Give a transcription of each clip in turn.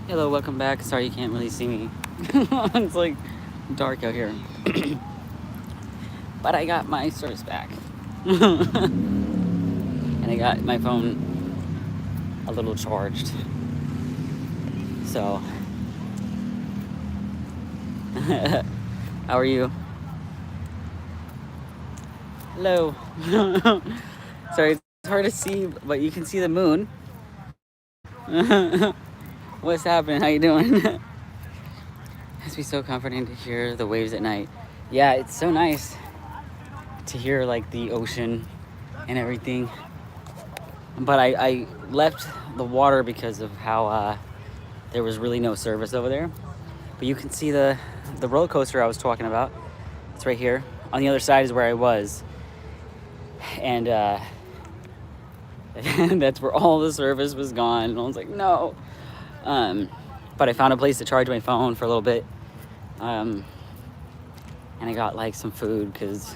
Hello, welcome back. Sorry you can't really see me. It's like dark out here. But I got my service back. And I got my phone a little charged. So, how are you? Hello. Sorry, it's hard to see, but you can see the moon. What's happening? How you doing? It must be so comforting to hear the waves at night. Yeah, it's so nice to hear like the ocean and everything. But I left the water because of how there was really no service over there. But you can see the roller coaster I was talking about. It's right here. On the other side is where I was. And that's where all the service was gone. And I was like, no. But I found a place to charge my phone for a little bit. And I got like some food because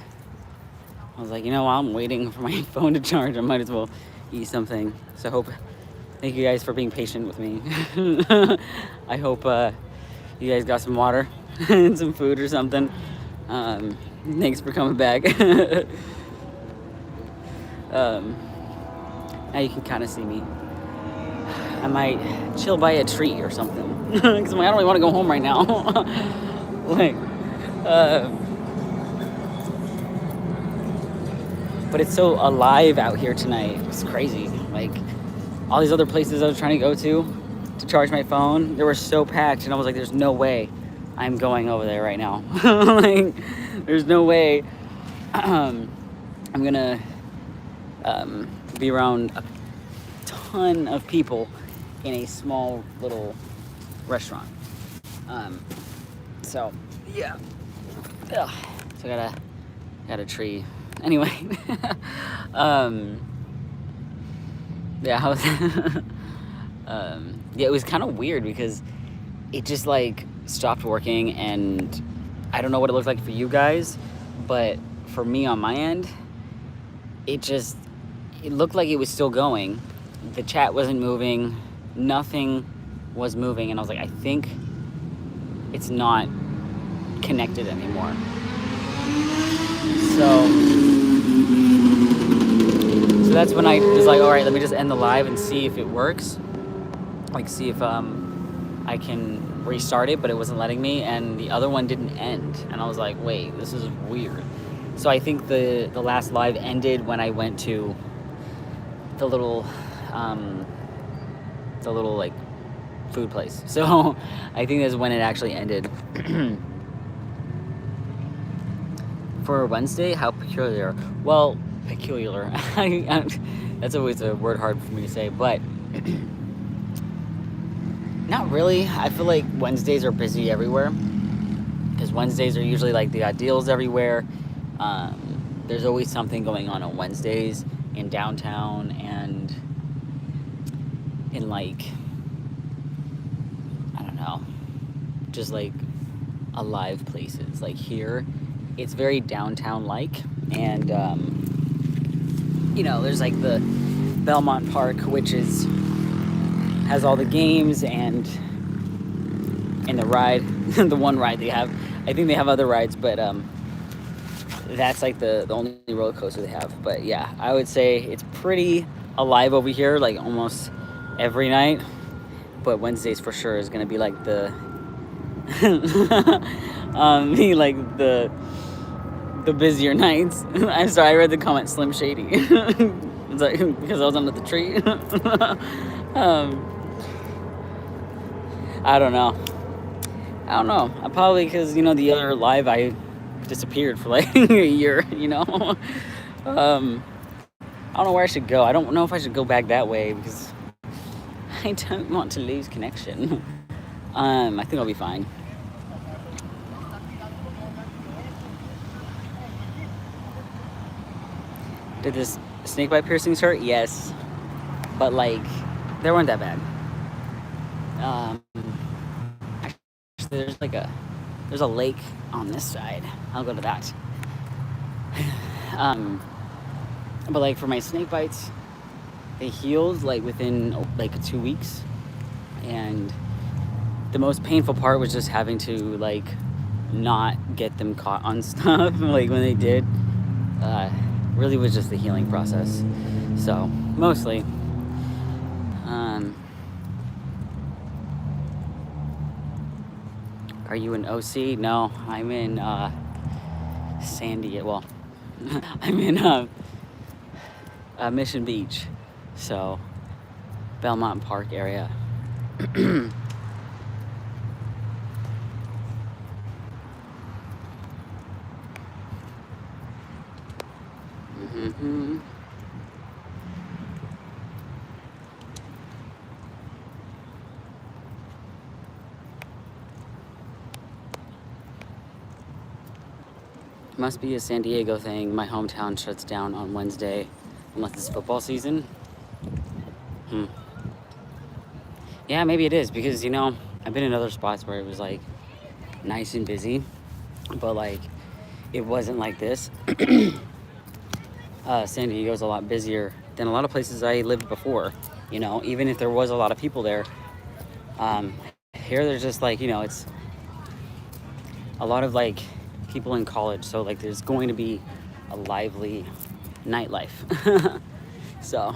I was like, you know, while I'm waiting for my phone to charge, I might as well eat something. So thank you guys for being patient with me. I hope you guys got some water and some food or something. Thanks for coming back. Now you can kind of see me. I might chill by a tree or something. Because I don't really want to go home right now. But it's so alive out here tonight. It's crazy. Like, all these other places I was trying to go to charge my phone, they were so packed. And I was like, there's no way I'm going over there right now. Like, there's no way I'm going to be around a ton of people in a small little restaurant. So yeah. Ugh. So I got a tree. Anyway. Yeah, it was kind of weird because it just like stopped working, and I don't know what it looked like for you guys, but for me on my end, it looked like it was still going. The chat wasn't moving, nothing was moving, and I was like, I think it's not connected anymore. So that's when I was like, all right, let me just end the live and see if it works. Like, see if I can restart it, but it wasn't letting me, and the other one didn't end. And I was like, wait, this is weird. So I think the last live ended when I went to the little like food place. So I think that's when it actually ended. For Wednesday, how peculiar. Well, peculiar. That's always a word hard for me to say, but not really. I feel like Wednesdays are busy everywhere because Wednesdays are usually like the deals everywhere. There's always something going on Wednesdays in downtown and in like, I don't know, just like alive places. Like here, it's very downtown-like, and you know, there's like the Belmont Park, which has all the games and the ride, the one ride they have. I think they have other rides, but that's like the only roller coaster they have. But yeah, I would say it's pretty alive over here, like almost every night. But Wednesdays for sure is gonna be like the like the busier nights. I'm sorry, I read the comment Slim Shady. It's like because I was under the tree. I don't know. I probably because the other live I disappeared for like a year. I don't know where I should go. I don't know if I should go back that way because I don't want to lose connection. I think I'll be fine. Did this snake bite piercings hurt? Yes, but like they weren't that bad. Actually, there's a lake on this side. I'll go to that. But like for my snake bites, they healed like within like 2 weeks, and the most painful part was just having to like not get them caught on stuff. Like when they did, really was just the healing process. So mostly. Are you in OC? No, I'm in Sandy. Well, I'm in Mission Beach, so Belmont Park area. Mm-hmm. Must be a San Diego thing. My hometown shuts down on Wednesday unless it's football season. Yeah, maybe it is because I've been in other spots where it was like nice and busy, but like it wasn't like this. San Diego's a lot busier than a lot of places I lived before. Even if there was a lot of people there, here there's just like it's a lot of like people in college, so like there's going to be a lively nightlife. So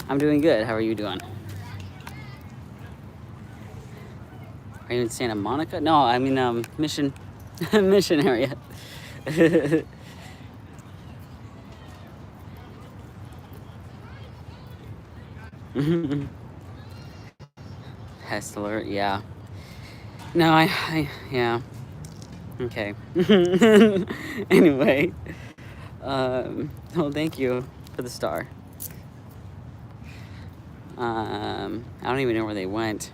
I'm doing good. How are you doing? Are you in Santa Monica? No, I mean Mission Mission area. Pest alert, yeah. No, yeah. Okay. Anyway, well, thank you for the star. I don't even know where they went,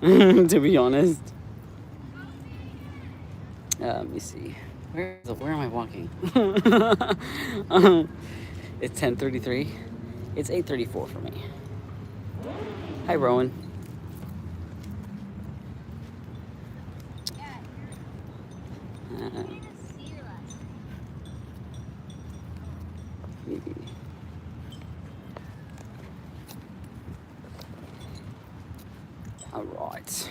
to be honest. Let me see. Where am I walking? It's 10:33. It's 8:34 for me. Hi, Rowan. All right.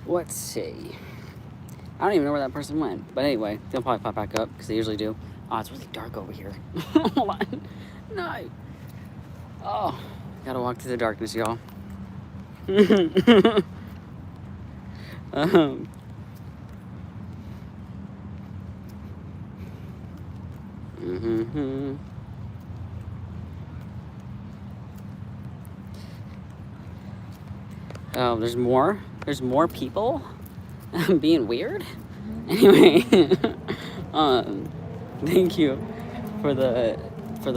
Let's see. I don't even know where that person went. But anyway, they'll probably pop back up because they usually do. Oh, it's really dark over here. Hold on. No. Oh, gotta walk through the darkness, y'all. Oh, there's more people being weird. Anyway, thank you for the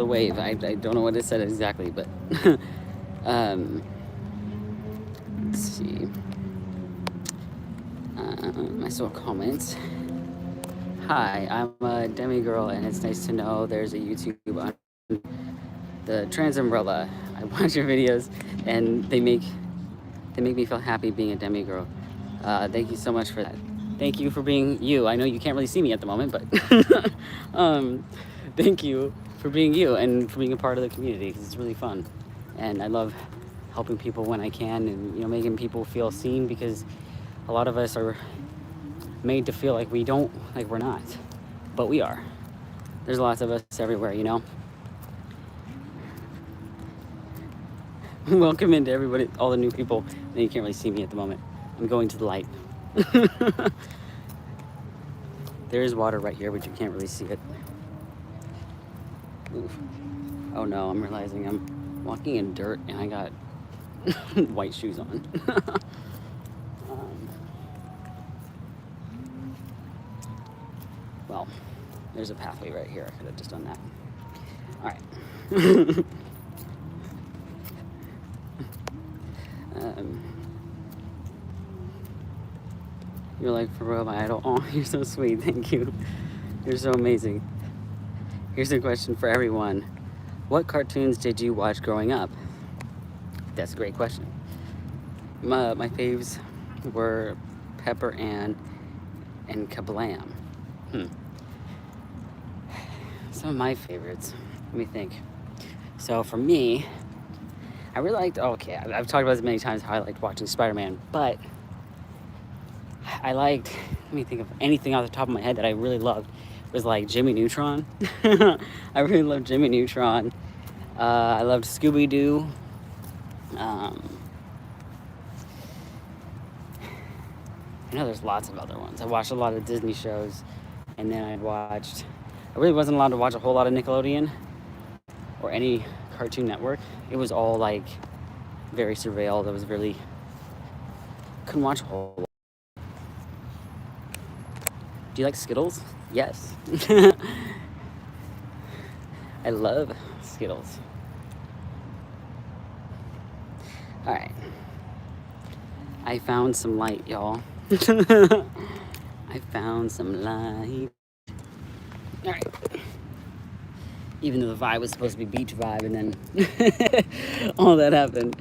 wave. I don't know what it said exactly, but let's see. I saw comments. Hi, I'm a demigirl, and it's nice to know there's a YouTube on the Trans Umbrella. I watch your videos, and they make me feel happy being a demigirl. Thank you so much for that. Thank you for being you. I know you can't really see me at the moment, but thank you for being you and for being a part of the community because it's really fun. and I love helping people when I can, and making people feel seen, because a lot of us are made to feel like we're not, but we are. There's lots of us everywhere. Welcome into everybody, all the new people. And you can't really see me at the moment. I'm going to the light. There is water right here, but you can't really see it. Oof. Oh no, I'm realizing I'm walking in dirt and I got white shoes on. Well, there's a pathway right here. I could have just done that. All right. You're like, for real, my idol. Oh, you're so sweet. Thank you. You're so amazing. Here's a question for everyone. What cartoons did you watch growing up? That's a great question. My faves were Pepper Ann and Kablam. Some of my favorites. Let me think. So for me, I really liked, I've talked about this many times, how I liked watching Spider-Man, but I liked, let me think of anything off the top of my head that I really loved, was like Jimmy Neutron. I really loved Jimmy Neutron. I loved Scooby-Doo. I know there's lots of other ones. I watched a lot of Disney shows, and then I really wasn't allowed to watch a whole lot of Nickelodeon or any Cartoon Network. It was all like very surveilled. Couldn't watch a whole lot. Do you like Skittles? Yes. I love Skittles. All right. I found some light, y'all. I found some light. All right. Even though the vibe was supposed to be beach vibe, and then all that happened.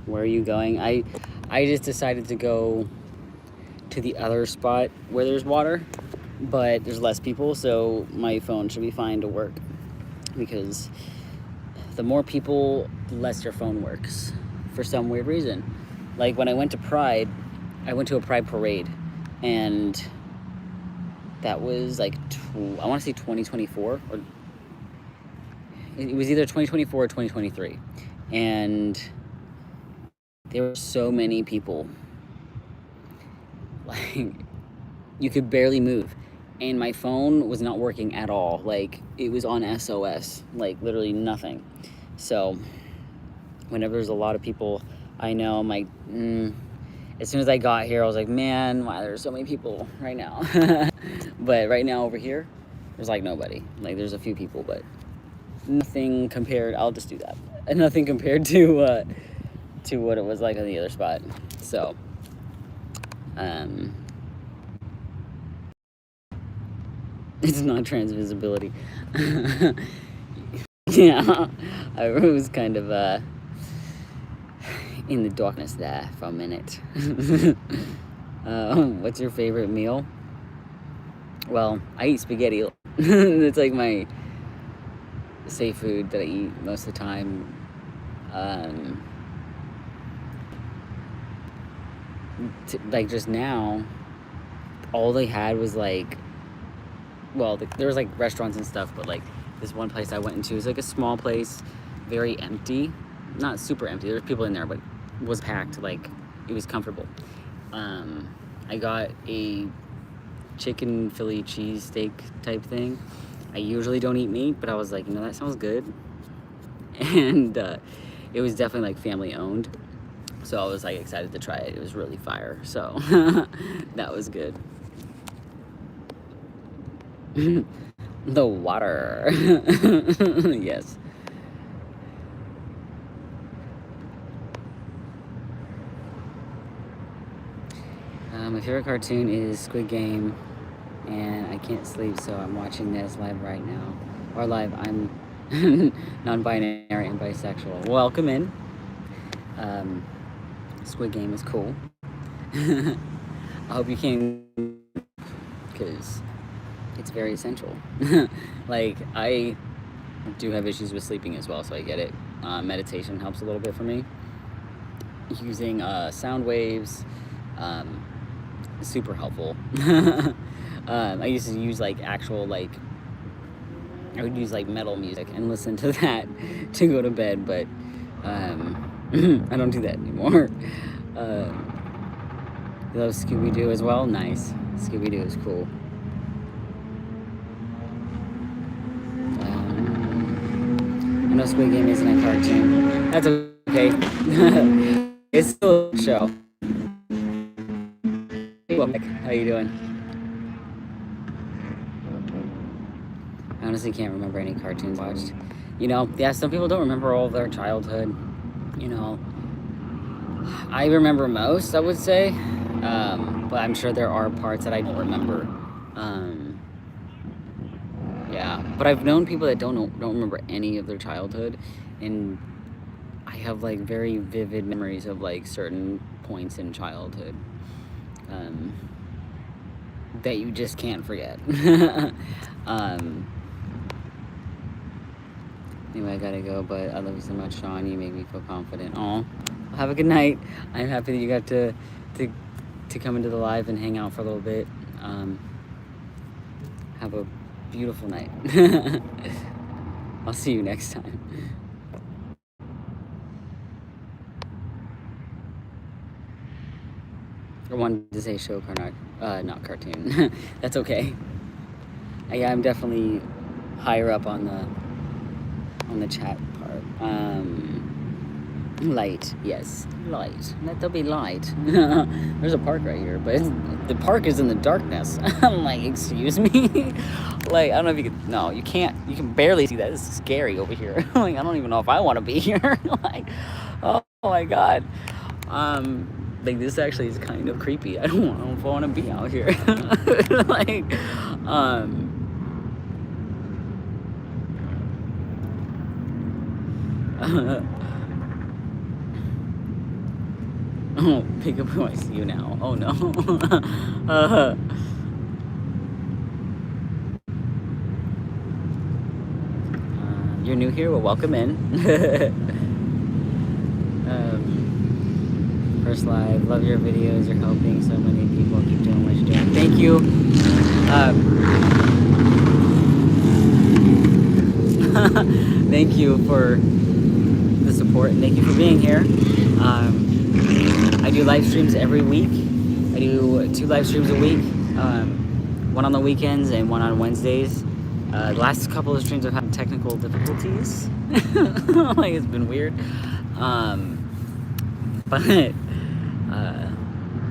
Where are you going? I just decided to go to the other spot where there's water, but there's less people, so my phone should be fine to work, because the more people, the less your phone works for some weird reason. Like when I went to Pride, I went to a Pride parade, and that was like, I want to say 2024, or it was either 2024 or 2023, and there were so many people, like you could barely move, and my phone was not working at all. Like it was on SOS, like literally nothing. So whenever there's a lot of people, I know I'm like, as soon as I got here, I was like, man, why there's so many people right now. But right now over here, there's like nobody. Like there's a few people, but nothing compared. I'll just do that. Nothing compared to what it was like on the other spot. So, it's not transvisibility. Yeah, I was kind of in the darkness there for a minute. What's your favorite meal? Well, I eat spaghetti. It's like my safe food that I eat most of the time. Like just now, all they had was like, well, there was like restaurants and stuff, but like this one place I went into was like a small place, very empty. Not super empty, there were people in there, but it was packed. Like it was comfortable. I got a chicken Philly cheesesteak type thing. I usually don't eat meat, but I was like, that sounds good. And it was definitely like family owned, so I was like excited to try it. It was really fire, so that was good. The water. Yes. My favorite cartoon is Squid Game, and I can't sleep, so I'm watching this live right now. Or live, I'm non-binary and bisexual. Welcome in. Squid Game is cool. I hope you can, because it's very essential. Like, I do have issues with sleeping as well, so I get it. Meditation helps a little bit for me. Using sound waves, super helpful. I used to use like actual like I would use like metal music and listen to that to go to bed, but I don't do that anymore. You love Scooby-Doo as well? Nice. Scooby-Doo is cool. I know Squid Game isn't a cartoon. That's okay. It's still a show. How you doing? I honestly can't remember any cartoons watched. You know, yeah, some people don't remember all of their childhood. You know, I remember most, I would say. But I'm sure there are parts that I don't remember. Yeah, but I've known people that don't remember any of their childhood, and I have like very vivid memories of like certain points in childhood that you just can't forget. Anyway, I gotta go, but I love you so much, Sean. You make me feel confident. Oh, have a good night. I'm happy that you got to come into the live and hang out for a little bit. Have a beautiful night. I'll see you next time. I wanted to say show, not cartoon. That's okay. Yeah, I'm definitely higher up on the chat part. Light, yes, light. Let there be light. There's a park right here, but the park is in the darkness. I'm like, excuse me? Like, I don't know if you can, no, you can't, you can barely see that. This is scary over here. Like, I don't even know if I want to be here. Like, oh my God. Like, this actually is kind of creepy. I don't know if I want to be out here. Like, oh, Peekaboo, I see you now. Oh no. You're new here? Well, welcome in. First live. Love your videos. You're helping so many people. Keep doing what you're doing. Thank you. Thank you for the support and thank you for being here. I do live streams every week. I do 2 live streams a week, one on the weekends and one on Wednesdays. The last couple of streams I've had technical difficulties. Like, it's been weird. But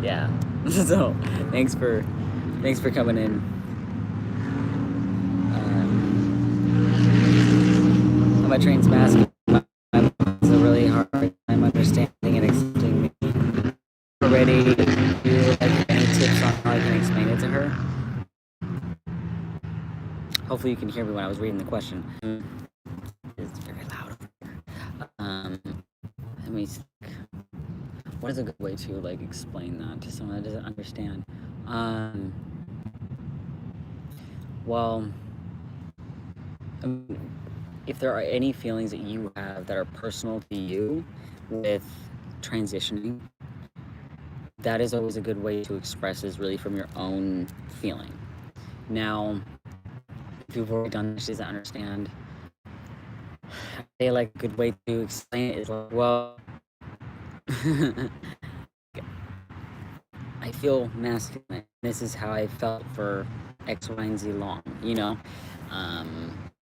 yeah. So thanks for coming in. My train's mask. It's a really hard time understanding and accepting me. Already, do you like any tips on how I can explain it to her? Hopefully you can hear me when I was reading the question. It's very loud over here. Let me think. What is a good way to like explain that to someone that doesn't understand? Well, if there are any feelings that you have that are personal to you with transitioning, that is always a good way to express is really from your own feeling. Now, if you've already done this, doesn't understand, I feel like a good way to explain it is like, well, I feel masculine. This is how I felt for X, Y, and Z long, you know?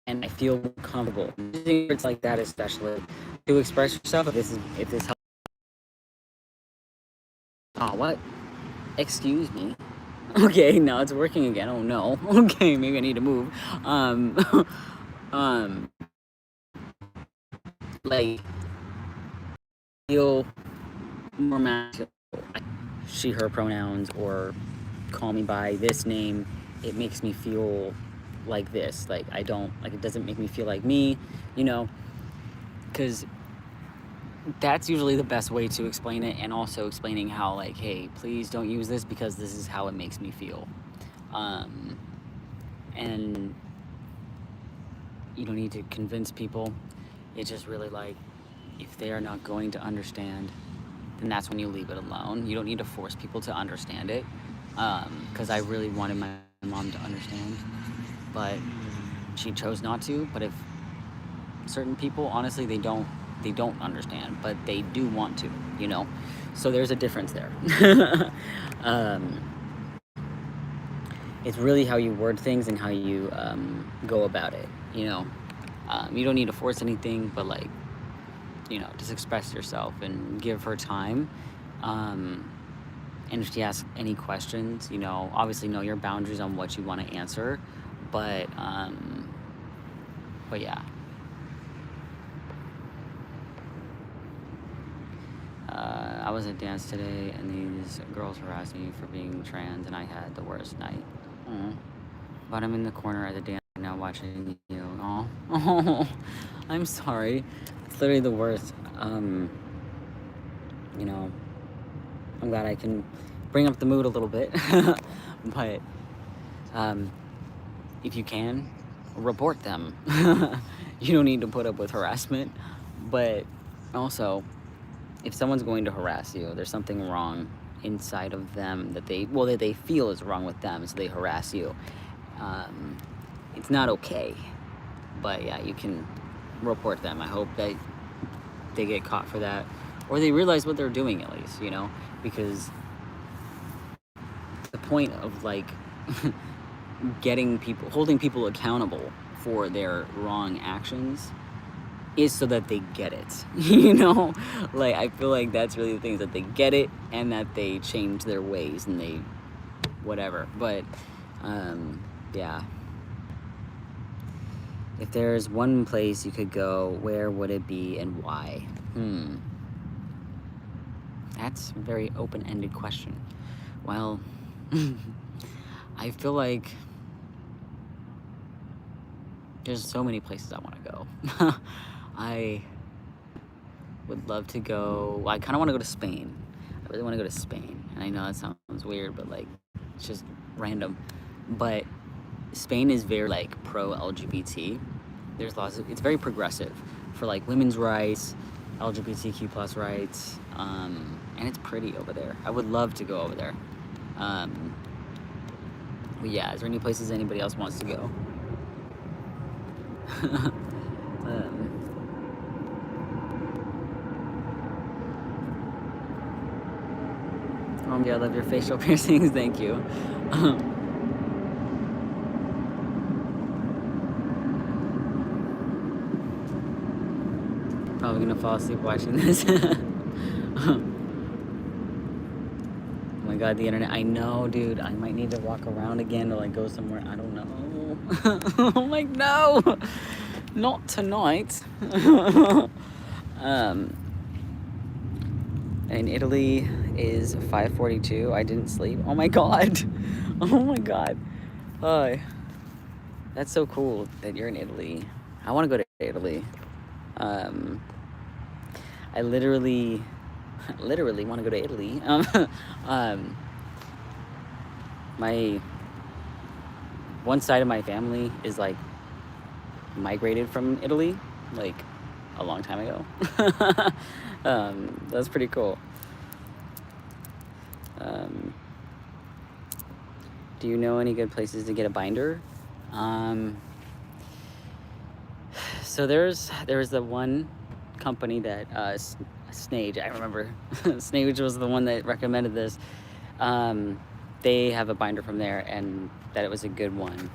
And I feel comfortable. Using words like that, especially to express yourself. If this helps. Oh, what? Excuse me. Okay, now it's working again. Oh no. Okay, maybe I need to move. Like, feel more masculine. She, her pronouns, or call me by this name. It makes me feel like this. Like, I don't, like, it doesn't make me feel like me, you know? Because that's usually the best way to explain it, and also explaining how, like, hey, please don't use this because this is how it makes me feel. And you don't need to convince people. It's just really like, if they are not going to understand, then that's when you leave it alone. You don't need to force people to understand it. Because I really wanted my mom to understand, but she chose not to. But if certain people, honestly, they don't understand, but they do want to, you know? So there's a difference there. um, it's really how you word things and how you go about it, you know? You don't need to force anything, but like, you know, just express yourself and give her time. And if she asks any questions, you know, obviously know your boundaries on what you want to answer, but yeah. I was at dance today, and these girls harassed me for being trans, and I had the worst night. But I'm in the corner at the dance now watching you. Oh, I'm sorry. It's literally the worst. You know, I'm glad I can bring up the mood a little bit. But if you can, report them. You don't need to put up with harassment. But also, if someone's going to harass you, there's something wrong inside of them that they feel is wrong with them, so they harass you. It's not okay. But yeah, you can report them. I hope that they get caught for that, or they realize what they're doing at least, you know, because the point of like holding people accountable for their wrong actions is so that they get it, you know? Like, I feel like that's really the thing, is that they get it and that they change their ways and they whatever. But yeah, if there's one place you could go, where would it be and why? That's a very open-ended question. Well, I feel like there's so many places I want to go. I would love to go. Well, I kind of want to go to Spain. I really want to go to Spain. And I know that sounds weird, but like, it's just random. But Spain is very like pro-LGBT. There's lots of, it's very progressive for like women's rights, LGBTQ plus rights, and it's pretty over there. I would love to go over there. But yeah, is there any places anybody else wants to go? Yeah, I love your facial piercings. Thank you. Probably gonna fall asleep watching this. Oh my god, the internet. I know, dude. I might need to walk around again or like go somewhere. I don't know. I'm like, no, not tonight. In Italy is 5:42. I didn't sleep. Oh my god. Oh my god. That's so cool that you're in Italy. I want to go to Italy. I literally want to go to Italy. My one side of my family is like migrated from Italy, like a long time ago. That's pretty cool. Do you know any good places to get a binder? So there's the one company that Snage, I remember Snage was the one that recommended this. They have a binder from there, and that it was a good one.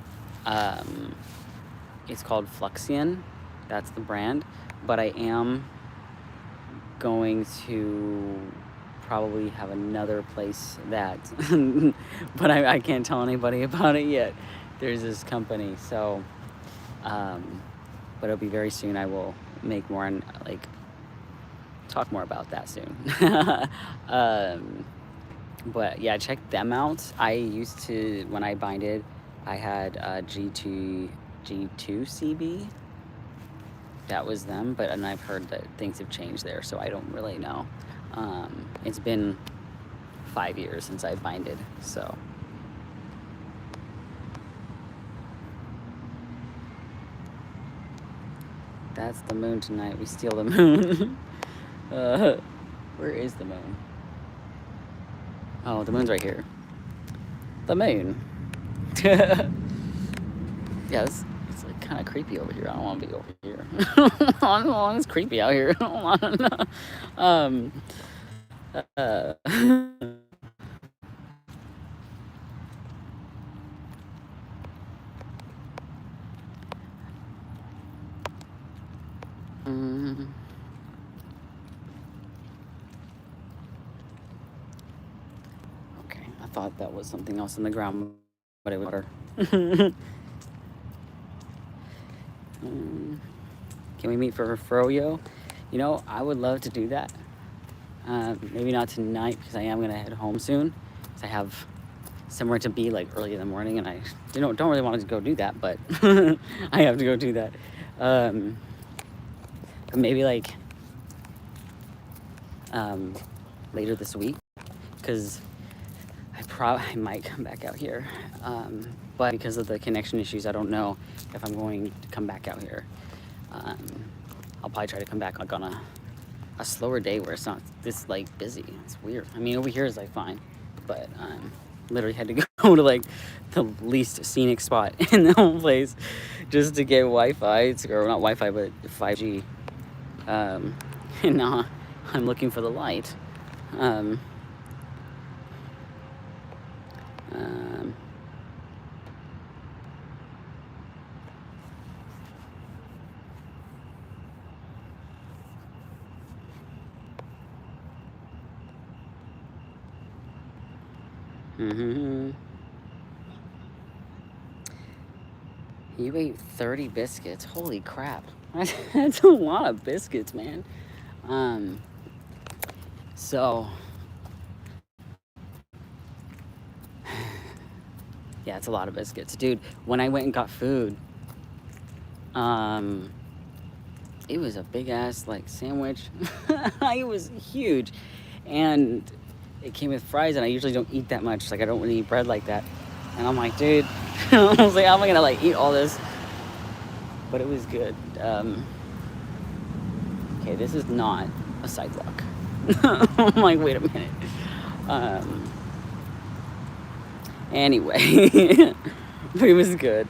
It's called Fluxion. That's the brand. But I am going to probably have another place that, but I can't tell anybody about it yet. There's this company, so, but it'll be very soon. I will make more and like talk more about that soon. But yeah, check them out. I used to, when I binded, I had G2CB. That was them, and I've heard that things have changed there, so I don't really know. It's been 5 years since I binded, so. That's the moon tonight. We steal the moon. uh, where is the moon? Oh, the moon's right here. The moon. Yeah, it's like kind of creepy over here. I don't want to be over here. It's creepy out here. I don't want to. Uh, mm, okay, I thought that was something else in the ground, but it was water. Can we meet for froyo? You know, I would love to do that. Maybe not tonight because I am gonna head home soon. Cause I have somewhere to be like early in the morning, and I don't really want to go do that, but I have to go do that. But maybe like later this week, because I might come back out here. But because of the connection issues, I don't know if I'm going to come back out here. I'll probably try to come back like on a slower day where it's not this like busy. It's weird. I mean, over here is like fine, but literally had to go to like the least scenic spot in the whole place just to get Wi-Fi, or not Wi-Fi, but 5G. And now I'm looking for the light. You ate 30 biscuits. Holy crap. That's a lot of biscuits, man. So yeah, it's a lot of biscuits. Dude, when I went and got food, it was a big ass like sandwich. It was huge. And it came with fries, and I usually don't eat that much. Like, I don't really eat bread like that. And I'm like, dude, I was like, how am I gonna like eat all this? But it was good. Okay, this is not a sidewalk. I'm like, wait a minute. Anyway, but it was good.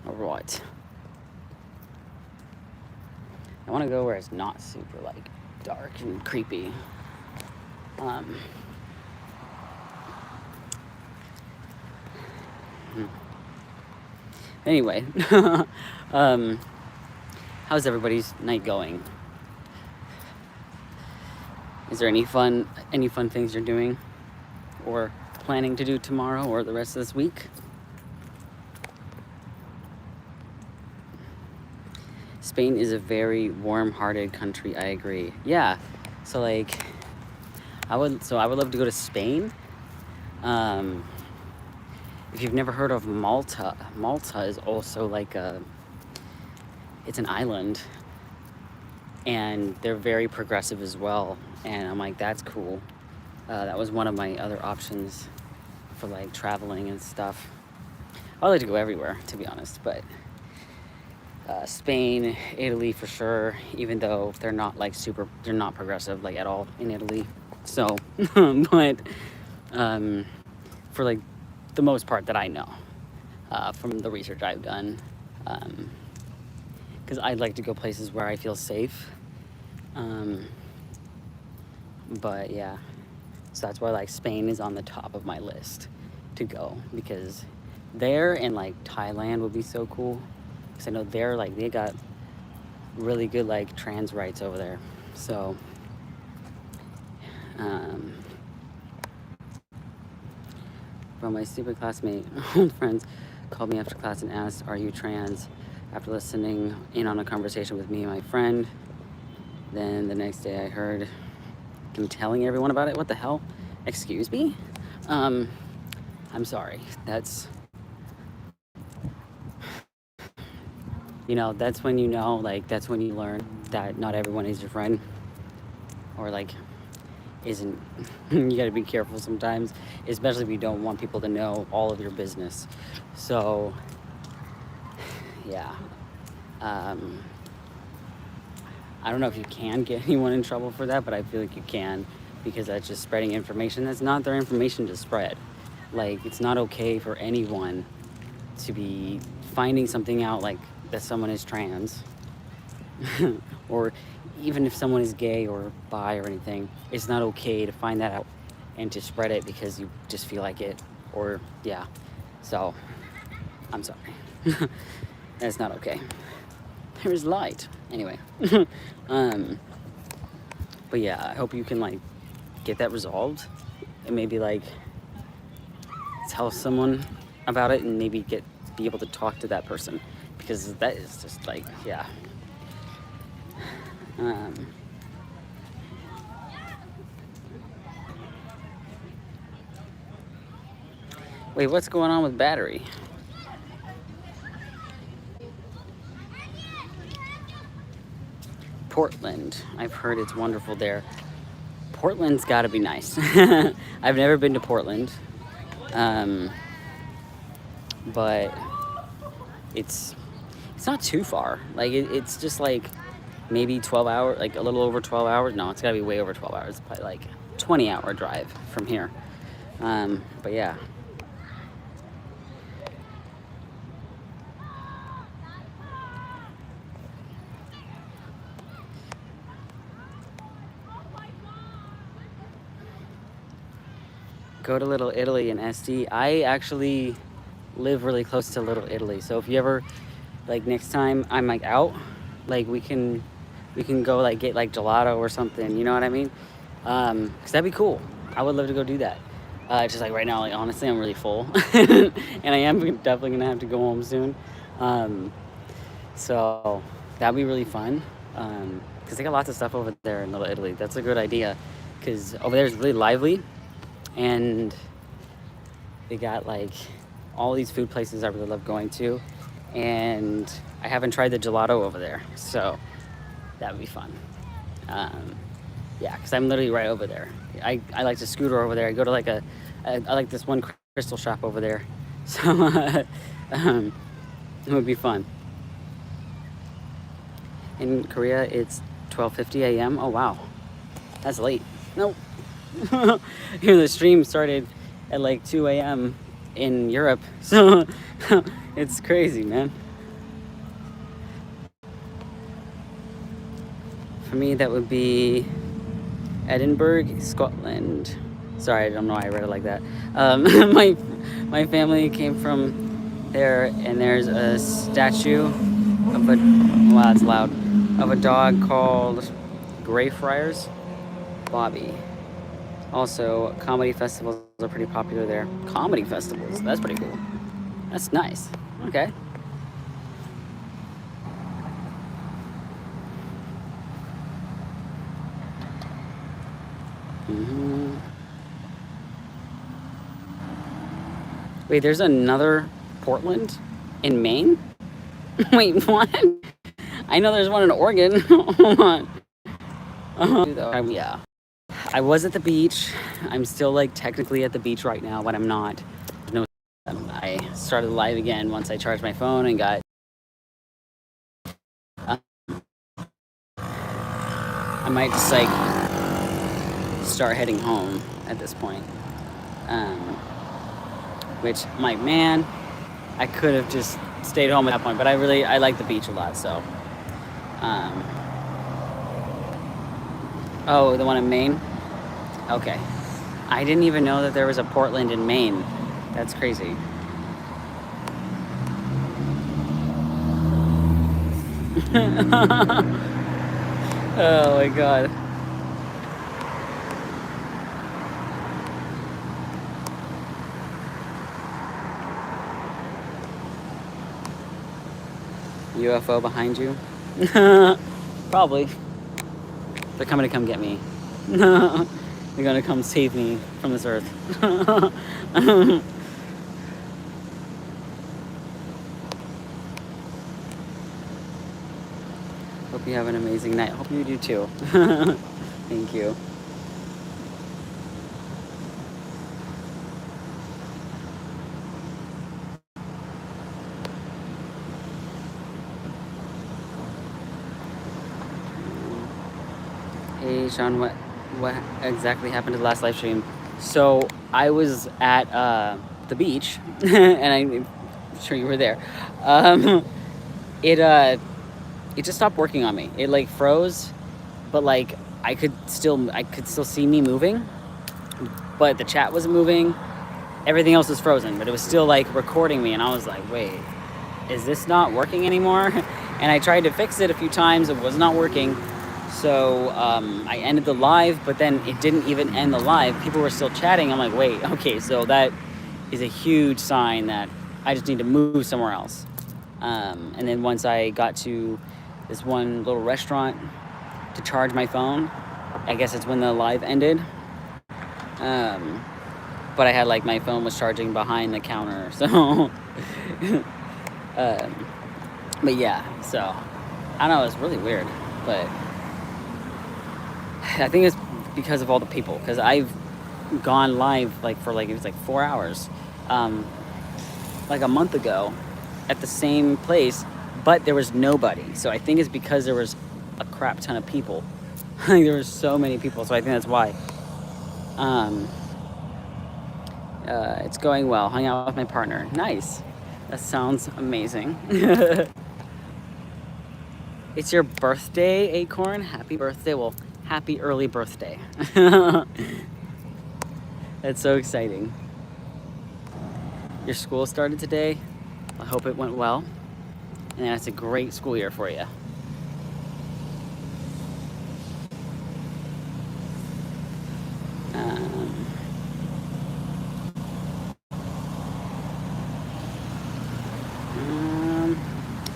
All right. I want to go where it's not super like dark and creepy. Anyway, how's everybody's night going? Is there any fun things you're doing or planning to do tomorrow or the rest of this week? Spain is a very warm-hearted country. I agree. Yeah. So like, I would love to go to Spain. If you've never heard of Malta, Malta is also like it's an island, and they're very progressive as well. And I'm like, that's cool. That was one of my other options for like traveling and stuff. I'd like to go everywhere, to be honest, but Spain, Italy for sure, even though they're not like they're not progressive like at all in Italy. So, but for like the most part that I know from the research I've done, because I'd like to go places where I feel safe. But yeah, so that's why like Spain is on the top of my list to go, because there and like Thailand would be so cool, because I know they're like, they got really good like trans rights over there. So from my stupid classmate, old friends called me after class and asked, "Are you trans?" After listening in on a conversation with me and my friend. Then the next day I heard him telling everyone about it. What the hell? Excuse me? I'm sorry. That's, you know, that's when you know, like, that's when you learn that not everyone is your friend, or like isn't. You got to be careful sometimes, especially if you don't want people to know all of your business. So yeah, um, I don't know if you can get anyone in trouble for that, but I feel like you can, because that's just spreading information that's not their information to spread. Like, it's not okay for anyone to be finding something out, like that someone is trans or even if someone is gay or bi or anything. It's not okay to find that out and to spread it because you just feel like it, or yeah. So I'm sorry. That's not okay. There is light anyway. But yeah, I hope you can like get that resolved and maybe like tell someone about it and maybe be able to talk to that person, because that is just like, yeah. Wait, what's going on with battery? Portland. I've heard it's wonderful there. Portland's got to be nice. I've never been to Portland, but it's not too far. Like it's just like maybe 12 hours, like a little over 12 hours. No, it's got to be way over 12 hours. Probably like 20-hour drive from here. But yeah. Go to Little Italy in SD. I actually live really close to Little Italy, so if you ever, like, next time I'm like out, like we can go like get like gelato or something, you know what I mean? Because that'd be cool. I would love to go do that. Just like right now, like honestly, I'm really full and I am definitely gonna have to go home soon. So that'd be really fun, because they got lots of stuff over there in Little Italy. That's a good idea, because over there is really lively, and they got like all these food places I really love going to, and I haven't tried the gelato over there, so that would be fun. Yeah, because I'm literally right over there. I like to scooter over there. I go to like I like this one crystal shop over there, so it would be fun. In Korea, it's 12:50 a.m. Oh wow, that's late. Nope. Here the stream started at like 2 a.m. in Europe, so it's crazy, man. For me, that would be Edinburgh, Scotland. Sorry, I don't know why I read it like that. My family came from there, and there's a statue of a, wow, that's loud, of a dog called Greyfriars Bobby. Also, comedy festivals are pretty popular there. Comedy festivals, that's pretty cool. That's nice. Okay. Wait, there's another Portland in Maine? Wait, what? I know there's one in Oregon. Hold on. Yeah. I was at the beach. I'm still like technically at the beach right now, but I'm not. No, I started live again once I charged my phone and got. I might just like start heading home at this point. Which I'm like, man, I could have just stayed home at that point, but I like the beach a lot, so. Oh, the one in Maine? Okay. I didn't even know that there was a Portland in Maine. That's crazy. Oh my god. UFO behind you? Probably. They're coming to come get me. They're gonna come save me from this earth. Hope you have an amazing night. Hope you do too. Thank you. Hey Sean, what exactly happened to the last live stream? So I was at the beach, and I'm sure you were there. Um, it just stopped working on me. It like froze, but like I could still see me moving, but the chat wasn't moving. Everything else was frozen, but it was still like recording me, and I was like, wait, is this not working anymore? And I tried to fix it a few times. It was not working. So I ended the live, but then it didn't even end the live. People were still chatting. I'm like, wait, okay, so that is a huge sign that I just need to move somewhere else. And then once I got to this one little restaurant to charge my phone, I guess it's when the live ended. But I had like my phone was charging behind the counter, so but yeah, so I don't know, it's really weird, but I think it's because of all the people, because I've gone live like for like, it was like 4 hours like a month ago at the same place, but there was nobody. So I think it's because there was a crap ton of people. There were so many people, so I think that's why. It's going well. Hung out with my partner. Nice. That sounds amazing. It's your birthday, Acorn. Happy birthday. Well, happy early birthday. That's so exciting. Your school started today. I hope it went well. And that's a great school year for you.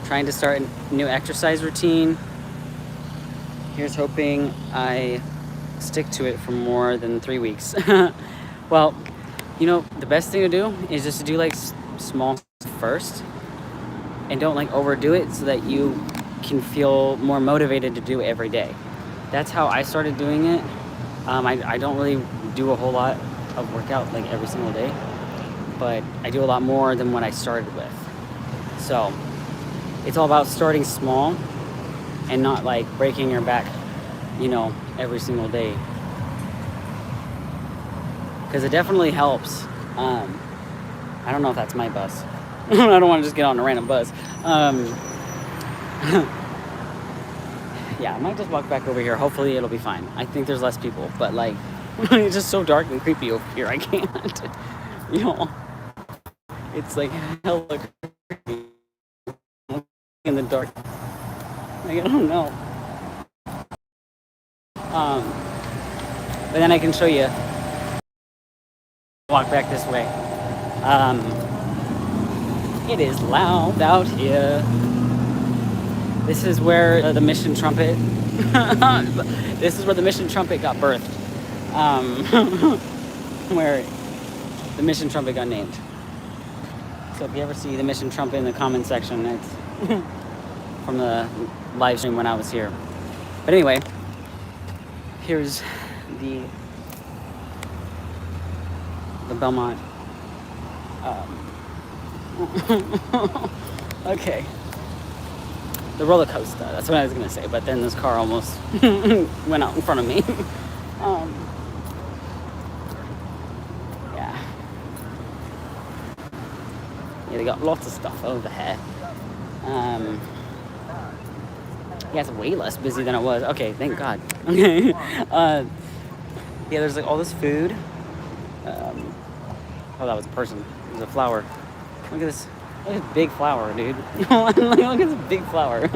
Trying to start a new exercise routine. Here's hoping I stick to it for more than 3 weeks. Well, you know, the best thing to do is just to do like small first, and don't like overdo it, so that you can feel more motivated to do it every day. That's how I started doing it. I don't really do a whole lot of workout like every single day, but I do a lot more than what I started with. So it's all about starting small and not like breaking your back, you know, every single day. Because it definitely helps. I don't know if that's my bus. I don't want to just get on a random bus. Yeah, I might just walk back over here. Hopefully it'll be fine. I think there's less people, but like, it's just so dark and creepy over here. I can't, you know, it's like hella creepy in the dark. Like, I don't know. But then I can show you. Walk back this way. It is loud out here. This is where the Mission Trumpet. This is where the Mission Trumpet got birthed. Where the Mission Trumpet got named. So if you ever see the Mission Trumpet in the comment section, it's from the live stream when I was here. But anyway, here's the Belmont. Okay. The roller coaster, that's what I was gonna say, but then this car almost went out in front of me. Yeah. Yeah, they got lots of stuff over here. Yeah, it's way less busy than it was. Okay, thank God. Okay. Yeah, there's like all this food. Oh, that was a person. It was a flower. Look at this. Look at this big flower, dude. Look at this big flower.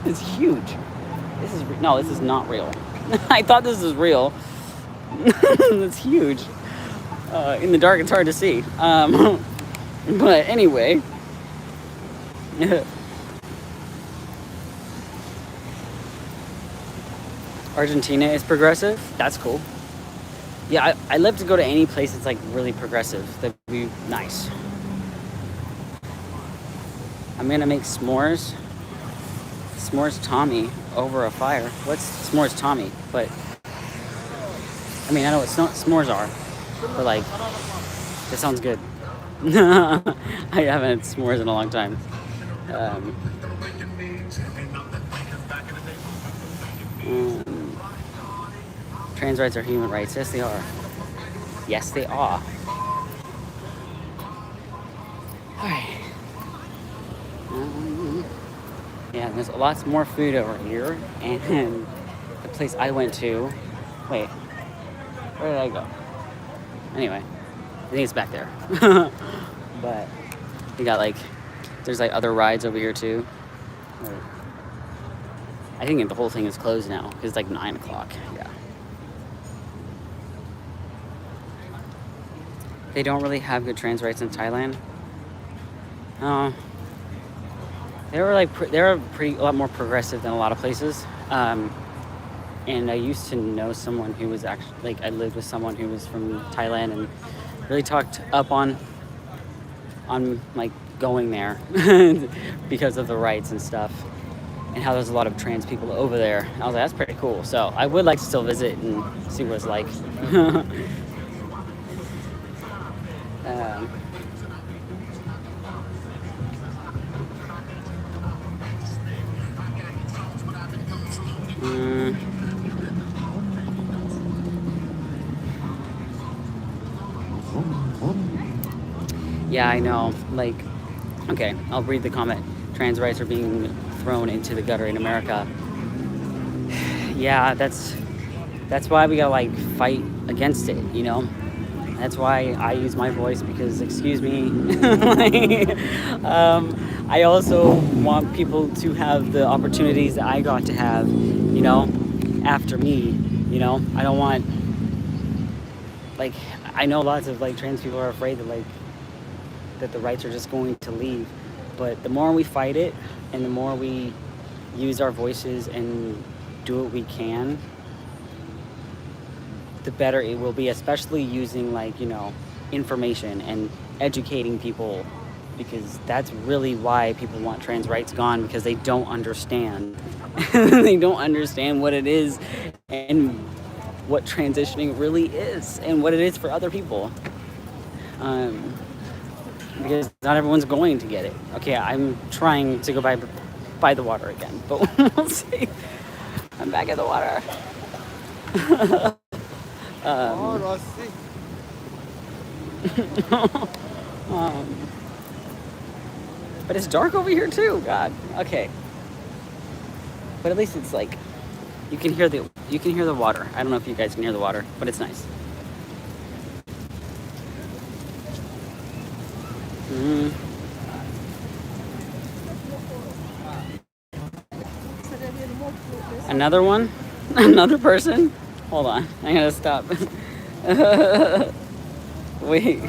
It's huge. This is no, this is not real. I thought this was real. It's huge. In the dark, it's hard to see. But anyway. Argentina is progressive. That's cool. Yeah, I love to go to any place that's like really progressive. That'd be nice. I'm gonna make s'mores. S'mores Tommy. over a fire. What's s'mores Tommy? But I mean, I know what s'mores are, but like, that sounds good. I haven't had s'mores in a long time. Um, Trans rights are human rights. Yes, they are. Yes, they are. Alright. Yeah, there's lots more food over here. And the place I went to... Wait. Where did I go? Anyway. I think it's back there. But we got like... There's like other rides over here too. I think the whole thing is closed now. Because it's like 9 o'clock. Yeah. They don't really have good trans rights in Thailand. They were a lot more progressive than a lot of places. And I used to know someone who was actually, like, I lived with someone who was from Thailand and really talked up on like going there because of the rights and stuff, and how there's a lot of trans people over there. I was like, that's pretty cool. So I would like to still visit and see what it's like. Yeah, I know. Like, okay, I'll read the comment. Trans rights are being thrown into the gutter in America. Yeah, that's why we gotta like fight against it, you know? That's why I use my voice, because, excuse me, I also want people to have the opportunities that I got to have, you know, after me, you know? I don't want, like, I know lots of like trans people are afraid that the rights are just going to leave, but the more we fight it and the more we use our voices and do what we can, the better it will be, especially using, like, you know, information and educating people, because that's really why people want trans rights gone, because they don't understand. They don't understand what it is and what transitioning really is and what it is for other people. Because not everyone's going to get it. Okay, I'm trying to go by the water again, but we'll see. I'm back at the water. But it's dark over here too. God. Okay. But at least it's like you can hear the water. I don't know if you guys can hear the water, but it's nice. Another one? Another person? Hold on. I gotta stop. Wait.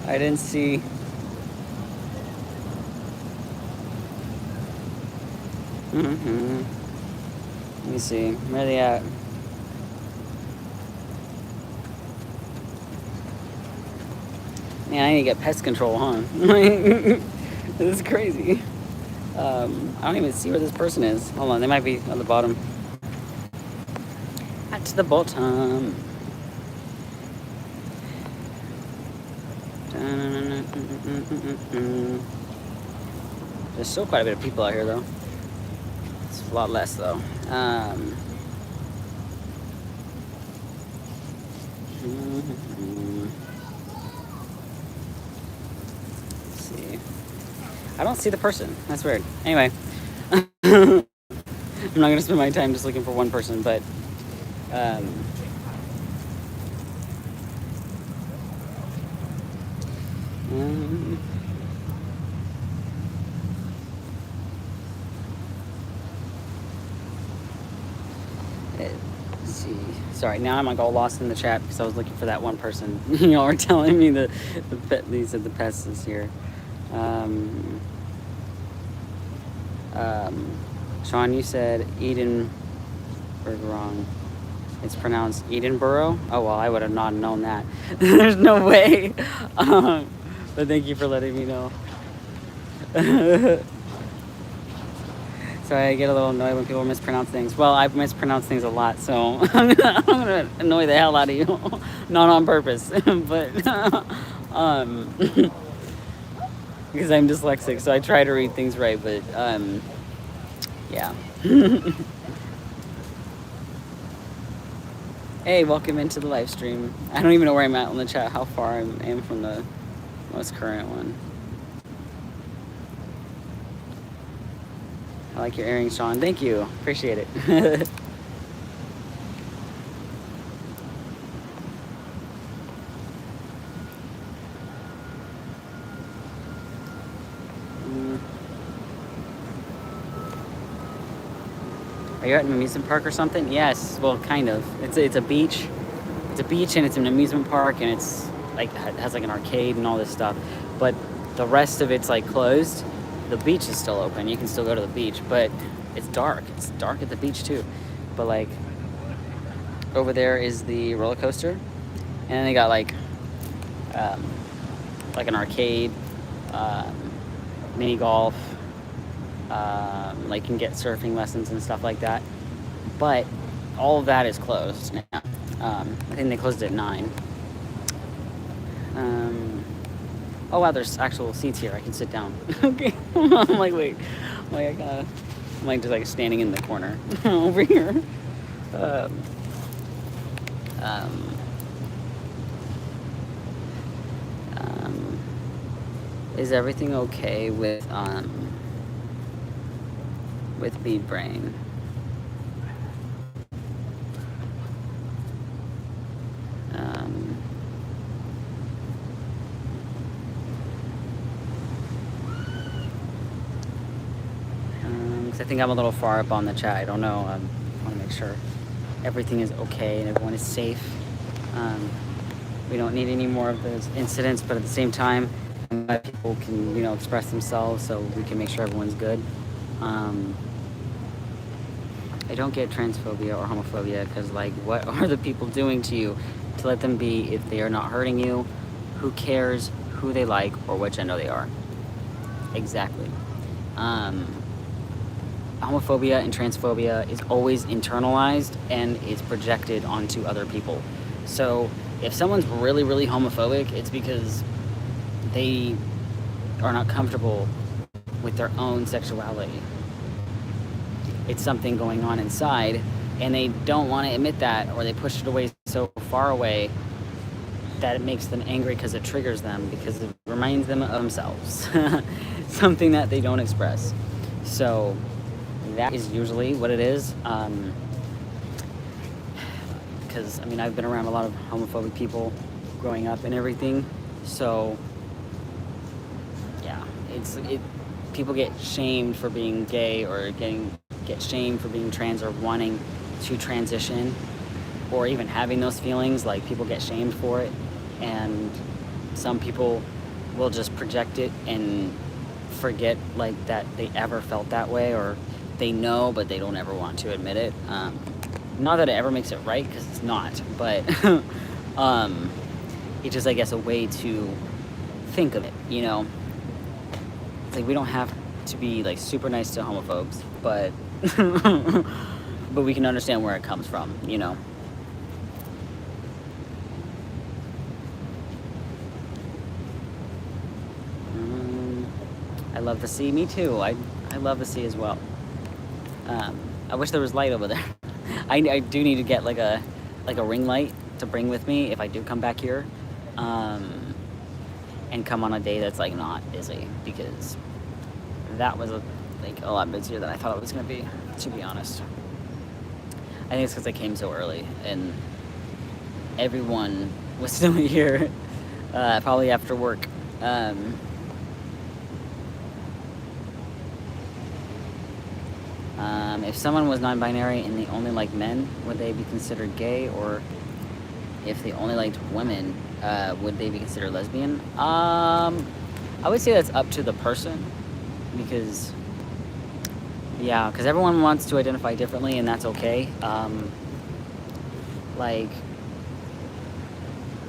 I didn't see. Let me see. Where are they at? Man, I need to get pest control, huh? This is crazy. I don't even see where this person is. Hold on, they might be on the bottom. At the bottom. There's still quite a bit of people out here, though. It's a lot less, though. Let's see. I don't see the person. That's weird. Anyway. I'm not going to spend my time just looking for one person, but... let's see. Sorry, now I'm like all lost in the chat because I was looking for that one person. Y'all were telling me they said the pest is here. Sean, you said Edinburgh wrong. It's pronounced Edinburgh. Oh well, I would have not known that. There's no way. But thank you for letting me know. So I get a little annoyed when people mispronounce things. Well, I mispronounce things a lot, so I'm gonna annoy the hell out of you. Not on purpose, but because I'm dyslexic, so I try to read things right, but yeah. Hey, welcome into the live stream. I don't even know where I'm at on the chat, how far I am from the most current one. I like your earrings, Sean. Thank you. Appreciate it. Are you at an amusement park or something? Yes, well, kind of. It's a beach. It's a beach and it's an amusement park and it's like it has like an arcade and all this stuff. But the rest of it's like closed. The beach is still open. You can still go to the beach, but it's dark. It's dark at the beach too. But like over there is the roller coaster, and then they got like an arcade, mini golf. Like you can get surfing lessons and stuff like that, but all of that is closed now. I think they closed at 9. Oh wow, there's actual seats here. I can sit down. Okay. I'm like, wait, like I'm like just like standing in the corner over here. Is everything okay with Bead Brain? I think I'm a little far up on the chat. I don't know. I want to make sure everything is okay and everyone is safe. We don't need any more of those incidents, but at the same time, people can, express themselves so we can make sure everyone's good. I don't get transphobia or homophobia because, like, what are the people doing to you to let them be if they are not hurting you? Who cares who they like or what gender they are? Exactly. Homophobia and transphobia is always internalized and is projected onto other people. So if someone's really, really homophobic, it's because they are not comfortable with their own sexuality. It's something going on inside, and they don't want to admit that, or they push it away so far away that it makes them angry because it triggers them, because it reminds them of themselves. Something that they don't express. So that is usually what it is. Because, I've been around a lot of homophobic people growing up and everything. So, yeah, people get shamed for being gay or get shamed for being trans or wanting to transition or even having those feelings. Like, people get shamed for it, and some people will just project it and forget like that they ever felt that way, or they know but they don't ever want to admit it. Not that it ever makes it right, because it's not, but it's just, I guess, a way to think of it, It's like we don't have to be like super nice to homophobes, but but we can understand where it comes from, I love the sea. Me too. I love the sea as well. I wish there was light over there. I do need to get like a ring light to bring with me if I do come back here, and come on a day that's like not busy, because that was a lot busier than I thought it was gonna be, to be honest. I think it's because I came so early and everyone was still here, probably after work. If someone was non-binary and they only like men, would they be considered gay? Or if they only liked women, would they be considered lesbian? I would say that's up to the person, because everyone wants to identify differently, and that's okay.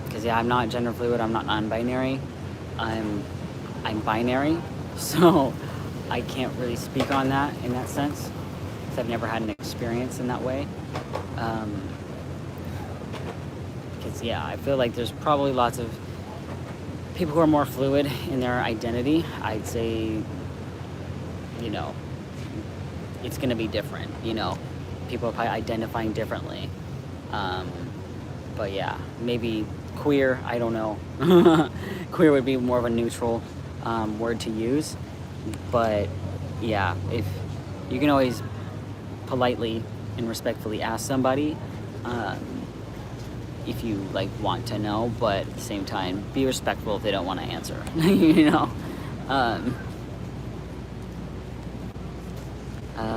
Because I'm not gender fluid, I'm not non-binary, I'm binary, so I can't really speak on that in that sense, because I've never had an experience in that way. Because yeah, I feel like there's probably lots of people who are more fluid in their identity. I'd say, you know, it's gonna be different. You know, people are probably identifying differently. But yeah, maybe queer. I don't know. Queer would be more of a neutral word to use. But yeah, if you can always politely and respectfully ask somebody if you like want to know, but at the same time be respectful if they don't want to answer. You know.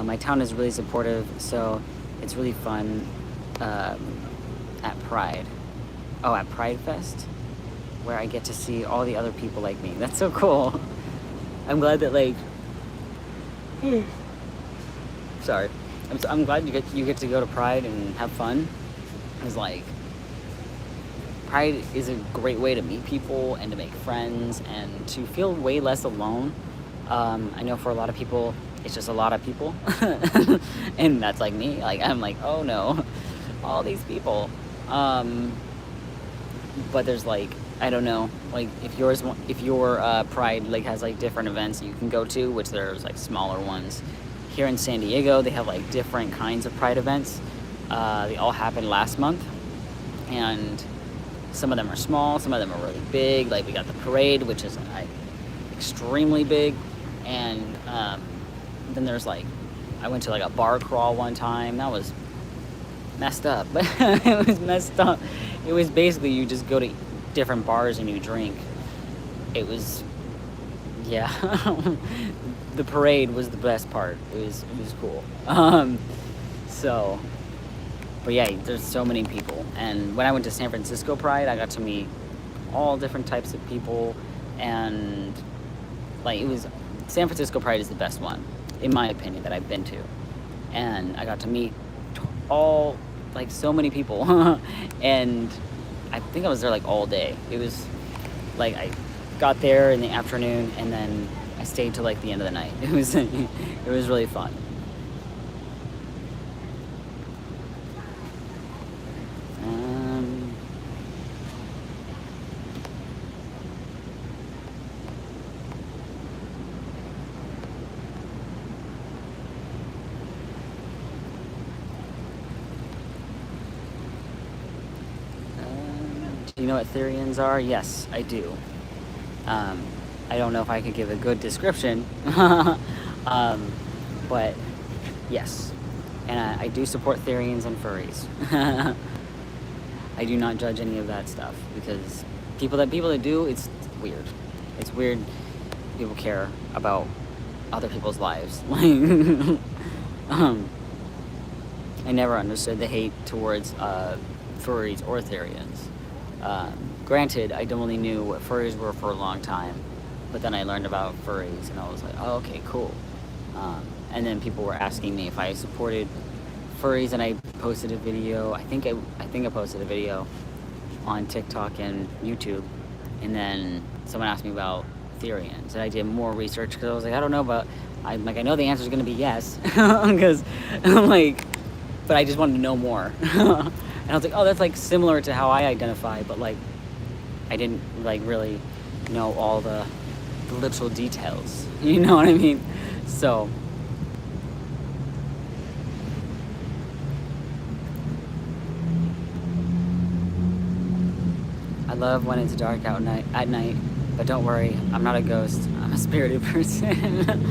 My town is really supportive, so it's really fun at Pride. Oh, at Pride Fest, where I get to see all the other people like me. That's so cool. I'm glad that like. Sorry. I'm glad you get to go to Pride and have fun. It's like Pride is a great way to meet people and to make friends and to feel way less alone. I know for a lot of people, it's just a lot of people, and that's like me. Like I'm like, oh no, all these people. But there's like, I don't know, like if your Pride like has like different events you can go to, which there's like smaller ones. Here in San Diego, they have like different kinds of Pride events. They all happened last month, and some of them are small, some of them are really big. Like we got the parade, which is extremely big, and then there's like, I went to like a bar crawl one time. That was messed up, but it was messed up. It was basically you just go to different bars and you drink. It was, yeah. The parade was the best part. It was cool. So, but yeah, there's so many people. And when I went to San Francisco Pride, I got to meet all different types of people, and like San Francisco Pride is the best one, in my opinion, that I've been to. And I got to meet all, like, so many people. And I think I was there like all day. It was like I got there in the afternoon and then I stayed till like the end of the night. It was really fun. Do you know what Therians are? Yes, I do. I don't know if I could give a good description, but yes. And I do support Therians and furries. I do not judge any of that stuff, because people that do, it's weird. It's weird people care about other people's lives. I never understood the hate towards furries or Therians. Granted, I only knew what furries were for a long time, but then I learned about furries and I was like, oh, okay, cool. And then people were asking me if I supported furries, and I posted a video. I think I posted a video on TikTok and YouTube, and then someone asked me about Therians, and I did more research because I was like, I don't know, but I know the answer is going to be yes, because I'm like, but I just wanted to know more. And I was like, oh, that's like similar to how I identify, but like I didn't like really know all the little details. You know what I mean? So I love when it's dark at night, but don't worry, I'm not a ghost. I'm a spirited person.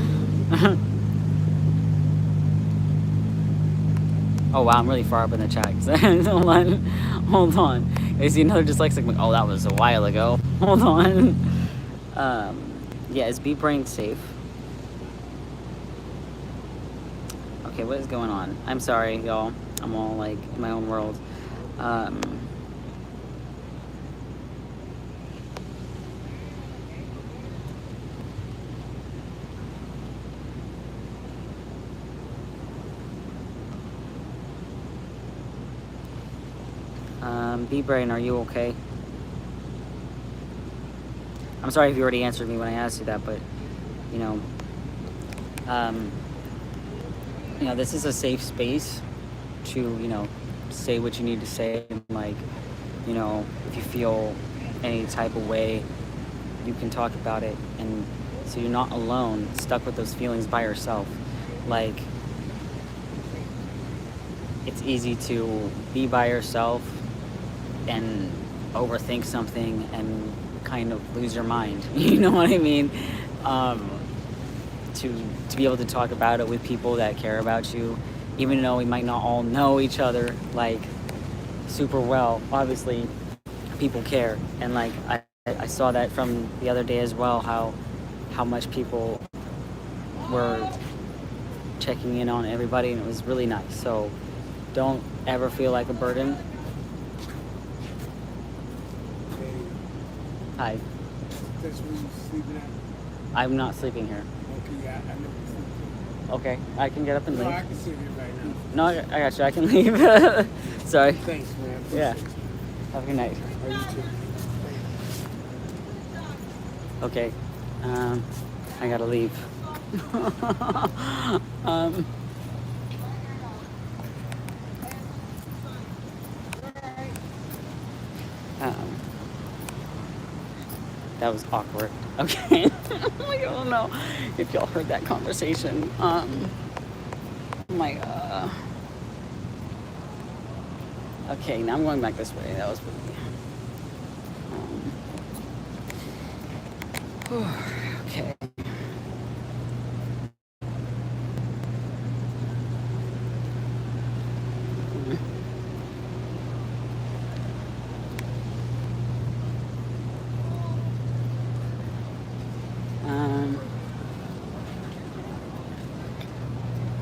Oh wow, I'm really far up in the chat. Hold on. I see another dyslexic. Oh, that was a while ago. Hold on. Yeah, is Beat Brain safe? Okay, what is going on? I'm sorry, y'all. I'm all like in my own world. B-Brain, are you okay? I'm sorry if you already answered me when I asked you that, but, you know, Um, this is a safe space to, say what you need to say. Like, if you feel any type of way, you can talk about it. And so you're not alone, stuck with those feelings by yourself. Like, it's easy to be by yourself and overthink something and kind of lose your mind. You know what I mean? To be able to talk about it with people that care about you, even though we might not all know each other like super well. Obviously, people care, and like I saw that from the other day as well. How much people were checking in on everybody, and it was really nice. So don't ever feel like a burden. Hi. That's where you sleeping at? I'm not sleeping here. Okay, yeah, I know you're sleeping. Okay, I can get up and No, leave. I can sit here right now. No, I got you. I can leave. Sorry. Thanks, man. Yeah. Have a good night. Are you too? Okay. I gotta leave. um, that was awkward. Okay. I don't know if y'all heard that conversation. Okay, now I'm going back this way. That was really. Okay.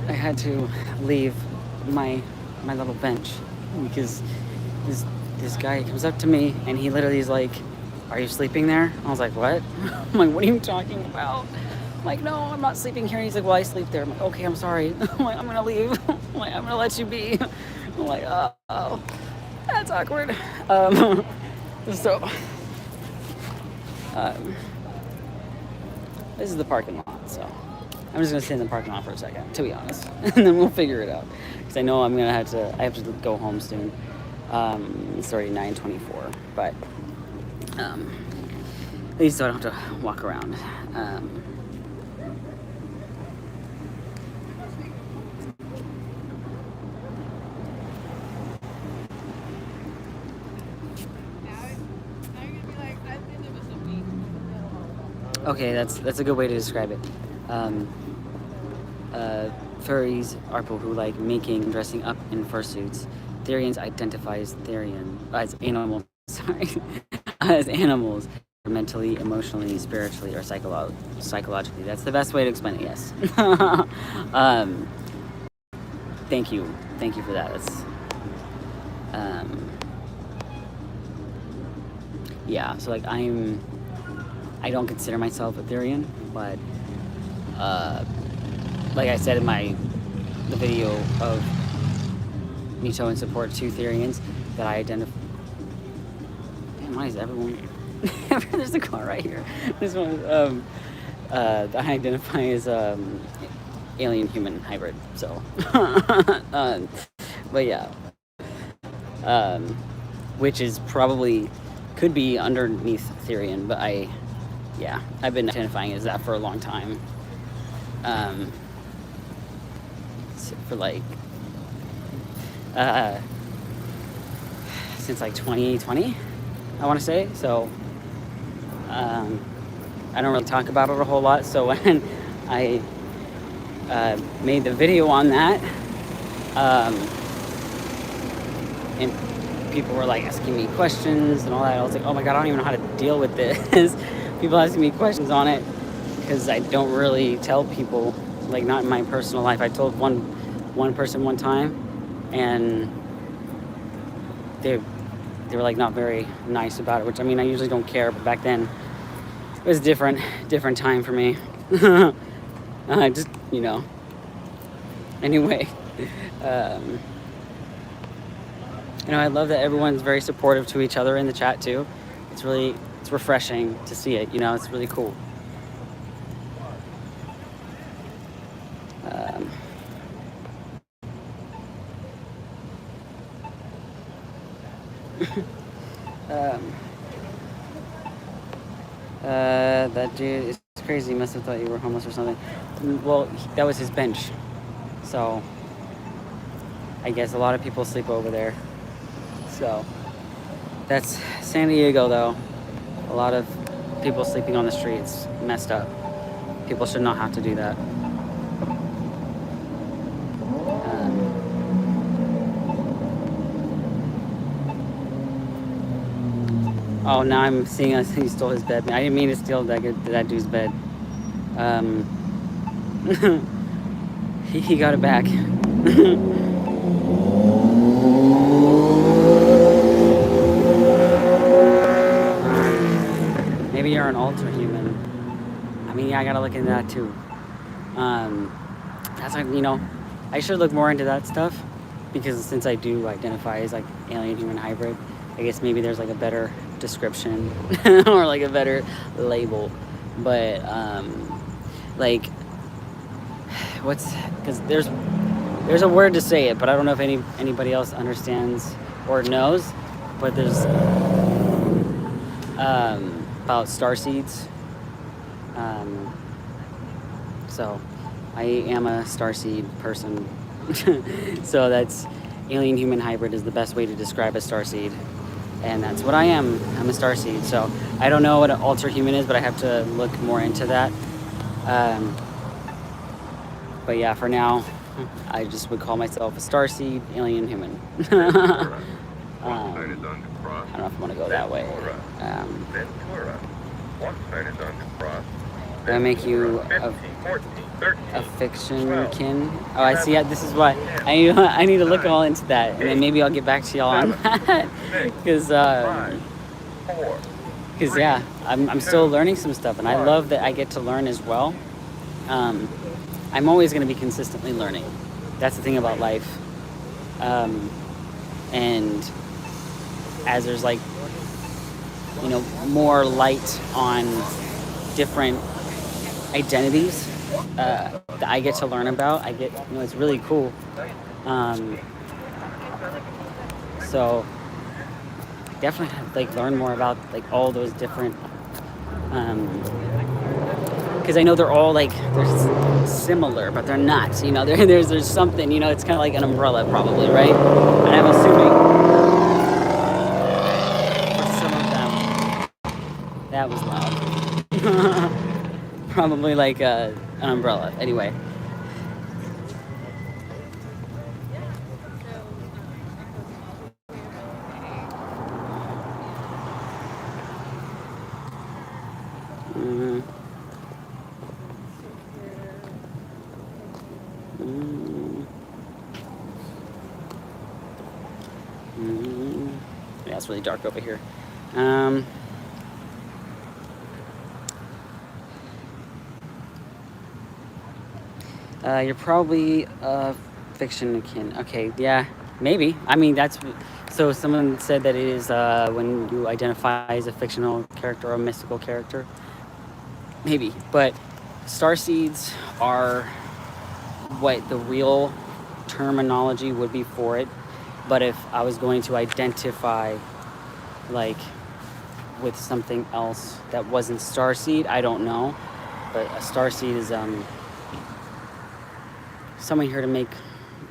I had to leave my little bench because this guy comes up to me and he literally is like, "Are you sleeping there?" I was like, "What?" I'm like, "What are you talking about?" I'm like, "No, I'm not sleeping here." He's like, "Well, I sleep there." I'm like, "Okay, I'm sorry." I'm like, "I'm gonna leave." I'm like, "I'm gonna let you be." I'm like, "Oh, that's awkward." So this is the parking lot, so I'm just gonna sit in the parking lot for a second, to be honest, and then we'll figure it out. Because I know I have to go home soon. It's already 9:24, but at least I don't have to walk around. Okay, that's a good way to describe it. Furries are people who like making and dressing up in fursuits. Therians identify as as animals. Sorry, as animals, mentally, emotionally, spiritually, or psychologically. That's the best way to explain it. Yes. Thank you for that. That's yeah. So like I don't consider myself a Therian, but like I said in the video of me showing support to Therians, that I identify. Damn, why is everyone? There's a car right here. This one, that I identify as alien human hybrid. So, but yeah, which is probably could be underneath Therian, but I've been identifying as that for a long time. For like since like 2020, I want to say. So I don't really talk about it a whole lot. So when I made the video on that, and people were like asking me questions and all that, I was like, oh my god, I don't even know how to deal with this. People asking me questions on it because I don't really tell people, like not in my personal life. I told one person one time, and they were like not very nice about it, which I mean I usually don't care, but back then it was a different time for me. Just anyway, I love that everyone's very supportive to each other in the chat too. It's refreshing to see it. It's really cool. That dude is crazy. He must have thought you were homeless or something. Well, that was his bench. So, I guess a lot of people sleep over there. So, that's San Diego, though. A lot of people sleeping on the streets. Messed up. People should not have to do that. Oh, now I'm seeing us. He stole his bed. I didn't mean to steal that dude's bed. He got it back. Maybe you're an ultra human. I mean, yeah, I gotta look into that too. That's like, I should look more into that stuff because since I do identify as like alien human hybrid, I guess maybe there's like a better description or like a better label. But like because there's a word to say it, but I don't know if anybody else understands or knows. But there's about starseeds. So I am a starseed person. So that's alien human hybrid is the best way to describe a starseed. And that's what I am. I'm a starseed. So I don't know what an ultra human is, but I have to look more into that. But yeah, for now, I just would call myself a starseed alien human. I don't know if I want to go that way. Do I make you a fiction kin? Oh, I see. This is why I need to look all into that, and then maybe I'll get back to y'all on that. Because yeah, I'm still learning some stuff, and I love that I get to learn as well. I'm always going to be consistently learning. That's the thing about life. And as there's like, more light on different identities that I get to learn about, it's really cool. So definitely like learn more about like all those different, because I know they're all like they're similar, but they're not. There's something. It's kind of like an umbrella, probably, right? And I'm assuming for some of them that was loud. Probably like an umbrella. Anyway. Yeah, it's really dark over here. You're probably a fiction kin. Okay, yeah, maybe. I mean, so someone said that it is when you identify as a fictional character or a mystical character. Maybe, but starseeds are what the real terminology would be for it. But if I was going to identify like with something else that wasn't starseed, I don't know. But a starseed is someone here to make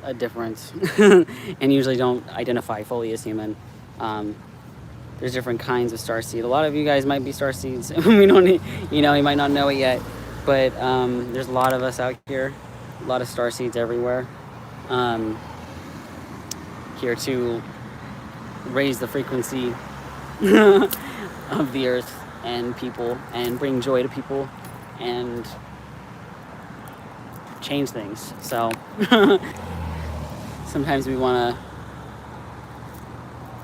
a difference and usually don't identify fully as human. There's different kinds of starseed. A lot of you guys might be starseeds. We don't, you might not know it yet, but there's a lot of us out here, a lot of starseeds everywhere, here to raise the frequency of the earth and people and bring joy to people and change things. So sometimes we want to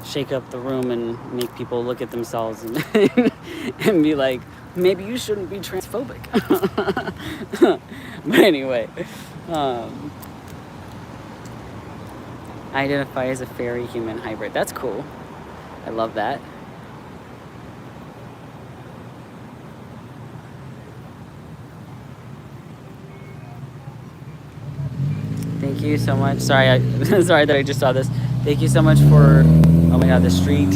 shake up the room and make people look at themselves and be like, maybe you shouldn't be transphobic. But anyway, I identify as a fairy human hybrid. That's cool. I love that. Thank you so much. Sorry that I just saw this. Thank you so much for, oh my god, the street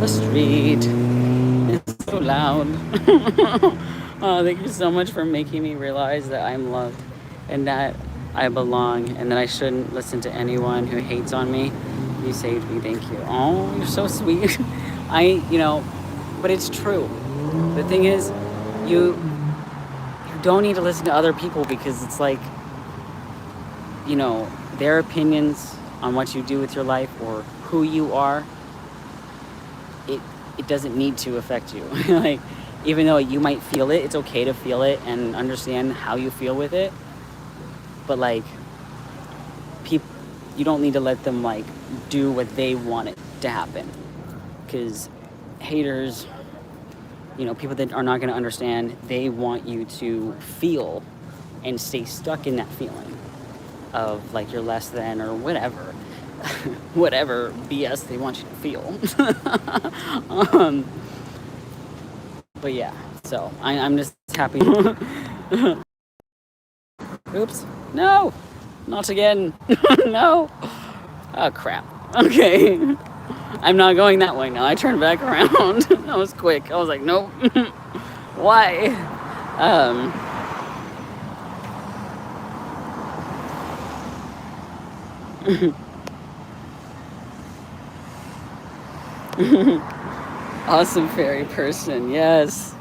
The street is so loud. Oh, thank you so much for making me realize that I'm loved and that I belong and that I shouldn't listen to anyone who hates on me. You saved me, thank you. Oh, you're so sweet. But it's true. The thing is, you don't need to listen to other people because it's like, their opinions on what you do with your life or who you are, it doesn't need to affect you. Like, even though you might feel it, it's okay to feel it and understand how you feel with it. But like, you don't need to let them like do what they want it to happen. Because haters, people that are not going to understand, they want you to feel and stay stuck in that feeling of like you're less than or whatever. Whatever BS they want you to feel. But yeah, so I'm just happy. Oops. No! Not again. No! Oh, crap. Okay. I'm not going that way now. I turned back around. That was quick. I was like, nope. Why? Awesome fairy person, yes.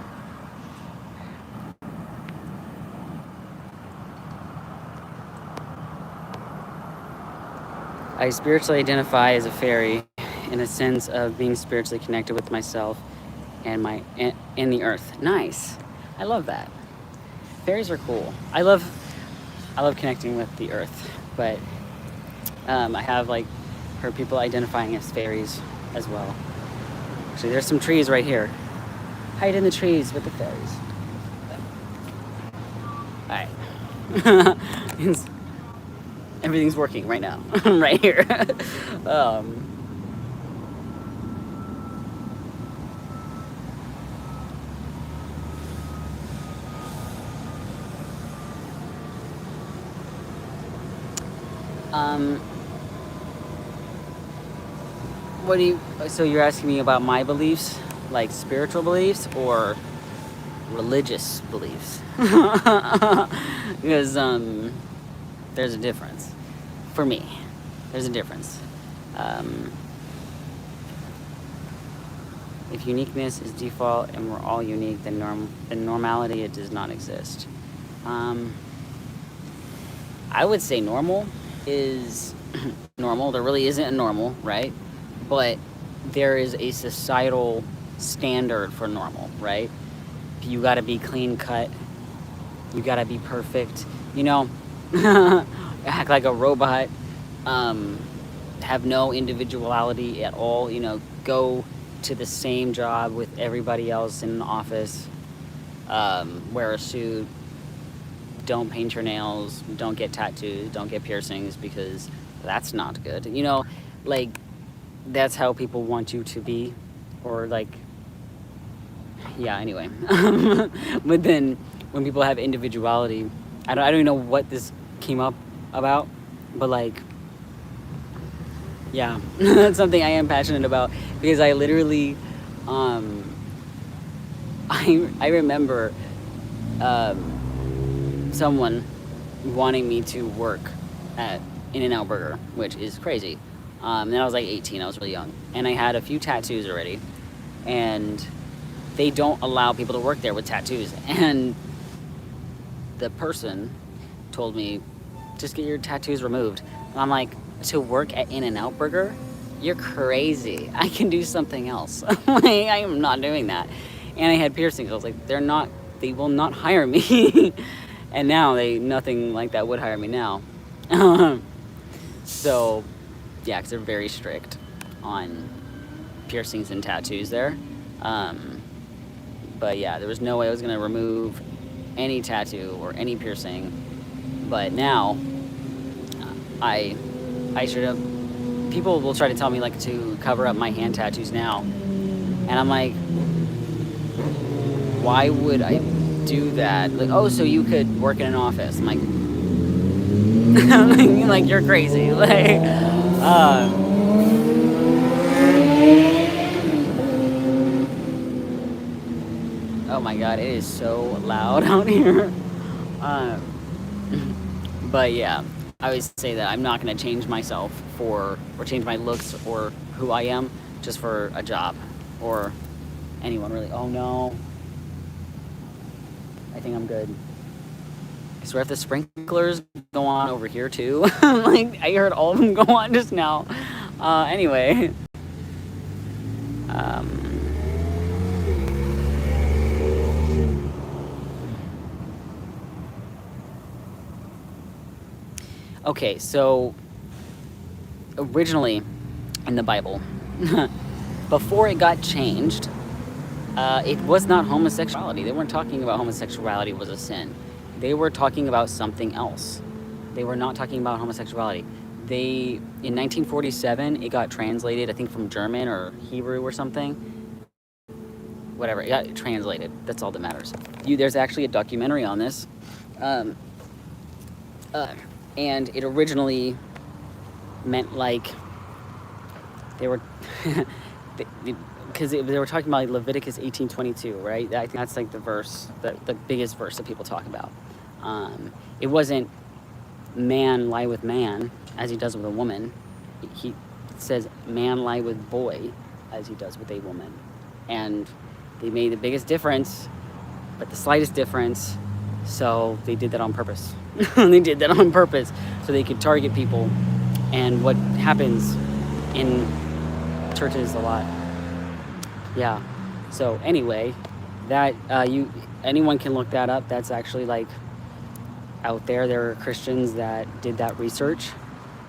I spiritually identify as a fairy in a sense of being spiritually connected with myself and in the earth. Nice. I love that. Fairies are cool. I love connecting with the earth, but I have like heard people identifying as fairies as well. Actually, there's some trees right here. Hide in the trees with the fairies. All right. Everything's working right now, right here. So you're asking me about my beliefs, like spiritual beliefs or religious beliefs? Because, there's a difference. For me, there's a difference. If uniqueness is default and we're all unique, then normality, it does not exist. I would say normal is normal. There really isn't a normal, right? But there is a societal standard for normal, right? You gotta be clean cut. You gotta be perfect. Act like a robot. Have no individuality at all. Go to the same job with everybody else in the office. Wear a suit. Don't paint your nails. Don't get tattoos. Don't get piercings because that's not good. Like, that's how people want you to be. Or like, yeah, anyway. But then when people have individuality, I don't even know what this came up about, but like, yeah, that's something I am passionate about because I literally, I remember someone wanting me to work at In-N-Out Burger, which is crazy. And I was like 18, I was really young, and I had a few tattoos already, and they don't allow people to work there with tattoos, and the person told me, just get your tattoos removed. And I'm like, to work at In-N-Out Burger? You're crazy. I can do something else. Like, I am not doing that. And I had piercings. I was like, they will not hire me. And now nothing like that would hire me now. So, yeah, because they're very strict on piercings and tattoos there. But yeah, there was no way I was gonna remove any tattoo or any piercing. But now, I should have. People will try to tell me like to cover up my hand tattoos now, and I'm like, why would I do that? Like, oh, so you could work in an office? I'm like, like you're crazy. Like, Oh my god, it is so loud out here. Um, but yeah, I always say that I'm not going to change myself or change my looks or who I am just for a job or anyone really. Oh no, I think I'm good. So we have the sprinklers go on over here too. Like I heard all of them go on just now. Anyway, um, okay, so originally in the Bible, before it got changed, it was not homosexuality. They weren't talking about homosexuality was a sin. They were talking about something else. They were not talking about homosexuality. In 1947, it got translated, I think from German or Hebrew or something. Whatever, it got translated. That's all that matters. There's actually a documentary on this. And it originally meant like they were because they were talking about like Leviticus 18:22, right? I think that's like the verse, the biggest verse that people talk about. It wasn't man lie with man as he does with a woman. He says man lie with boy as he does with a woman. And they made the biggest difference, but the slightest difference. So they did that on purpose. They did that on purpose so they could target people. And what happens in churches a lot. Yeah. So anyway, that anyone can look that up. That's actually like out there. There are Christians that did that research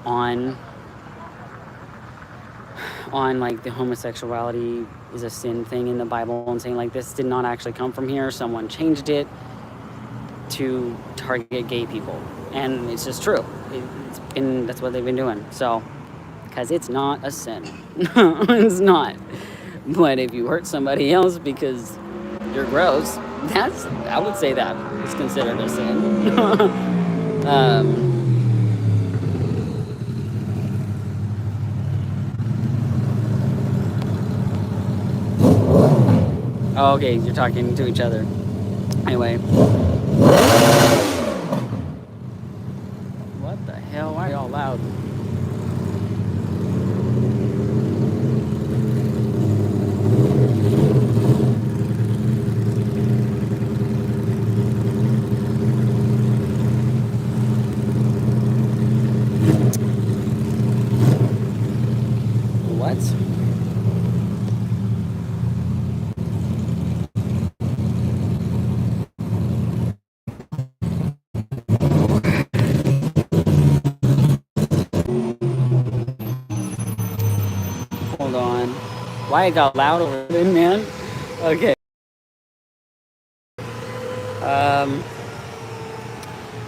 on like the homosexuality is a sin thing in the Bible and saying like this did not actually come from here. Someone changed it to target gay people, and it's just true. That's what they've been doing. So, because it's not a sin, it's not. But if you hurt somebody else because you're gross, I would say that is considered a sin. Oh, okay, you're talking to each other. Anyway. What the hell? Why are y'all loud? What? Hold on. Why it got loud over there, man? Okay.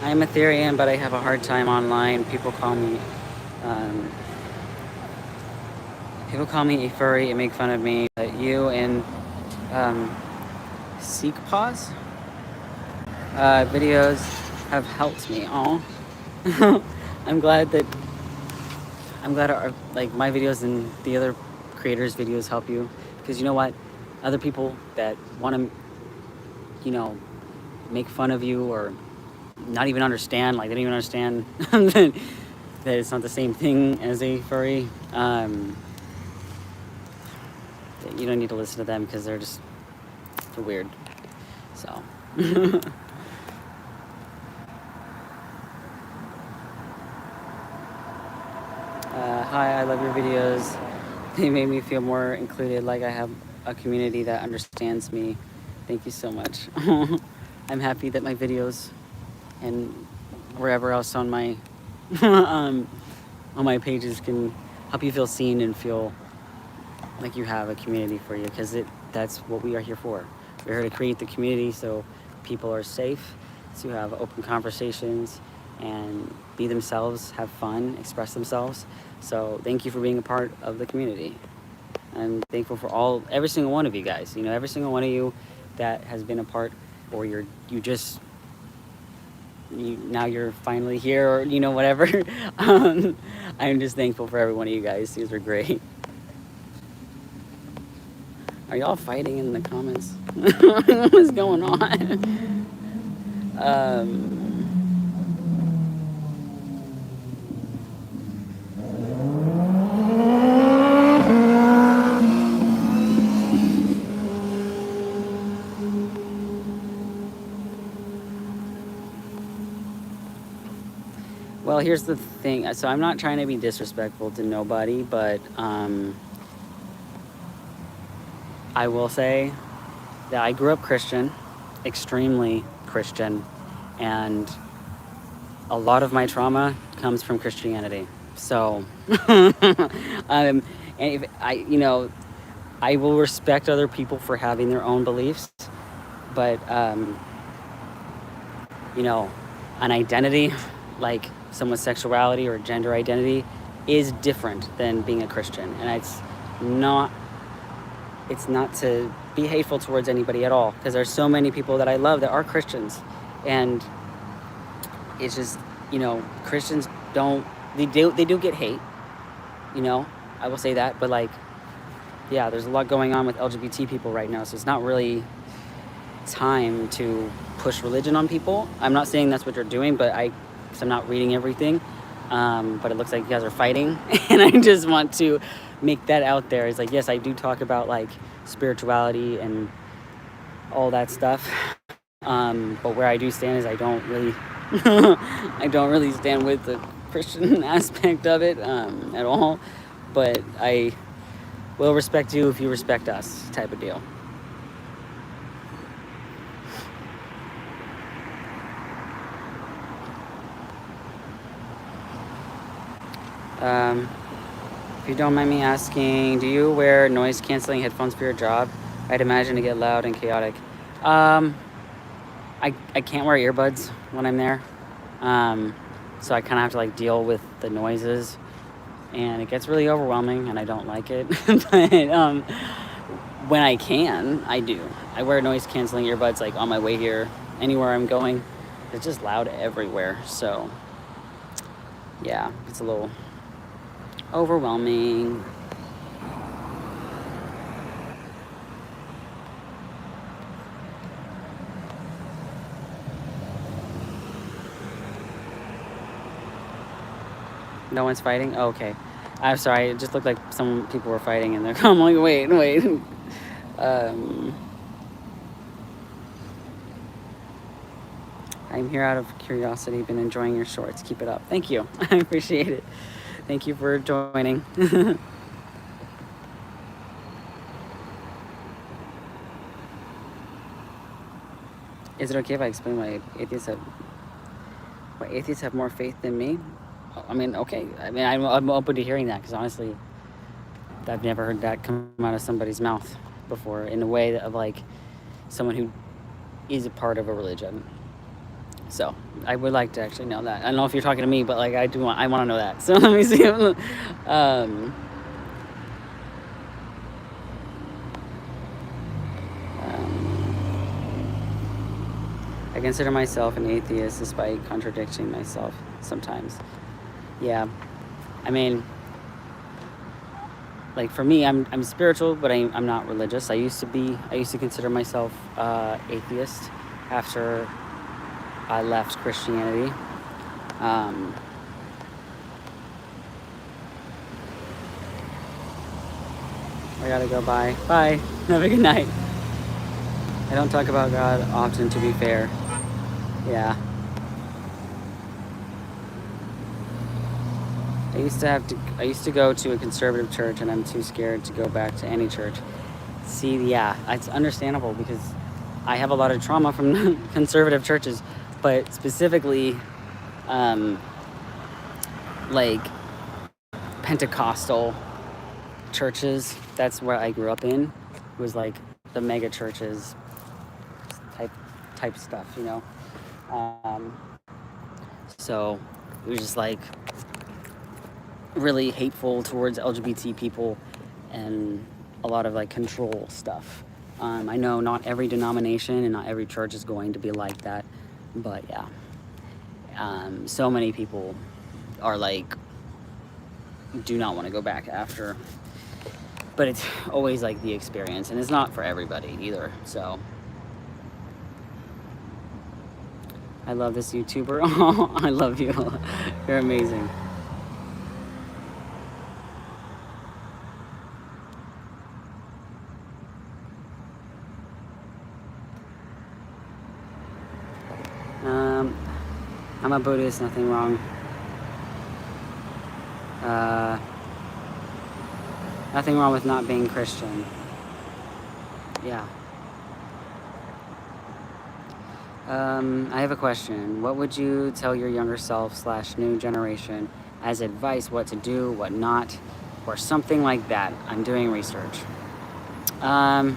I'm Ethereum, but I have a hard time online. People call me a furry and make fun of me. You and Seek Pause videos have helped me. I'm glad like my videos and the other creators' videos help you, because you know what? Other people that want to, make fun of you or not even understand, like they don't even understand that it's not the same thing as a furry. You don't need to listen to them because they're weird. So. Hi, I love your videos. They made me feel more included, like I have a community that understands me. Thank you so much. I'm happy that my videos and wherever else on my on my pages can help you feel seen and feel like you have a community for you, because that's what we are here for. We're here to create the community so people are safe, to have open conversations and be themselves, have fun, express themselves. So thank you for being a part of the community. I'm thankful for every single one of you guys. Every single one of you that has been a part, or now you're finally here, or whatever. I'm just thankful for every one of you guys. These are great. Are y'all fighting in the comments? What's going on? Well, here's the thing. So I'm not trying to be disrespectful to nobody, but I will say that I grew up Christian, extremely Christian, and a lot of my trauma comes from Christianity. So, and if I will respect other people for having their own beliefs, but an identity like someone's sexuality or gender identity is different than being a Christian, and it's not to be hateful towards anybody at all, because there's so many people that I love that are Christians, and it's just, Christians they do get hate, I will say that, but there's a lot going on with LGBT people right now, so it's not really time to push religion on people. I'm not saying that's what you're doing, but I'm not reading everything, but it looks like you guys are fighting, and I just want to make that out there. It's yes, I do talk about spirituality and all that stuff, but where I do stand is I don't really stand with the Christian aspect of it at all, but I will respect you if you respect us, type of deal. If you don't mind me asking, do you wear noise-canceling headphones for your job? I'd imagine to get loud and chaotic. I can't wear earbuds when I'm there, so I kind of have to deal with the noises, and it gets really overwhelming, and I don't like it. But when I can, I do. I wear noise-canceling earbuds on my way here, anywhere I'm going. It's just loud everywhere, so yeah, it's a little overwhelming. No one's fighting? Oh, okay. I'm sorry, it just looked like some people were fighting in there. I'm like, wait. I'm here out of curiosity. Been enjoying your shorts. Keep it up. Thank you. I appreciate it. Thank you for joining. Is it okay if I explain why atheists have more faith than me? I mean, okay. I mean, I'm open to hearing that, because honestly, I've never heard that come out of somebody's mouth before in a way of someone who is a part of a religion. So I would like to actually know that. I don't know if you're talking to me, but I want to know that. So let me see. I consider myself an atheist despite contradicting myself sometimes. Yeah, I mean, for me, I'm spiritual, but I'm not religious. I used to consider myself atheist after I left Christianity. I gotta go. Bye. Have a good night. I don't talk about God often, to be fair. Yeah. I used to go to a conservative church, and I'm too scared to go back to any church. See, yeah, it's understandable, because I have a lot of trauma from conservative churches, but specifically, Pentecostal churches. That's where I grew up in. It was the mega churches type stuff, So it was just really hateful towards LGBT people, and a lot of control stuff. I know not every denomination and not every church is going to be like that, but yeah, so many people are do not want to go back after but it's always like the experience, and it's not for everybody either. So I love this YouTuber. Oh, I love you. You're amazing. I'm a Buddhist, nothing wrong. Nothing wrong with not being Christian. Yeah. I have a question. What would you tell your younger self / new generation as advice, what to do, what not, or something like that? I'm doing research. In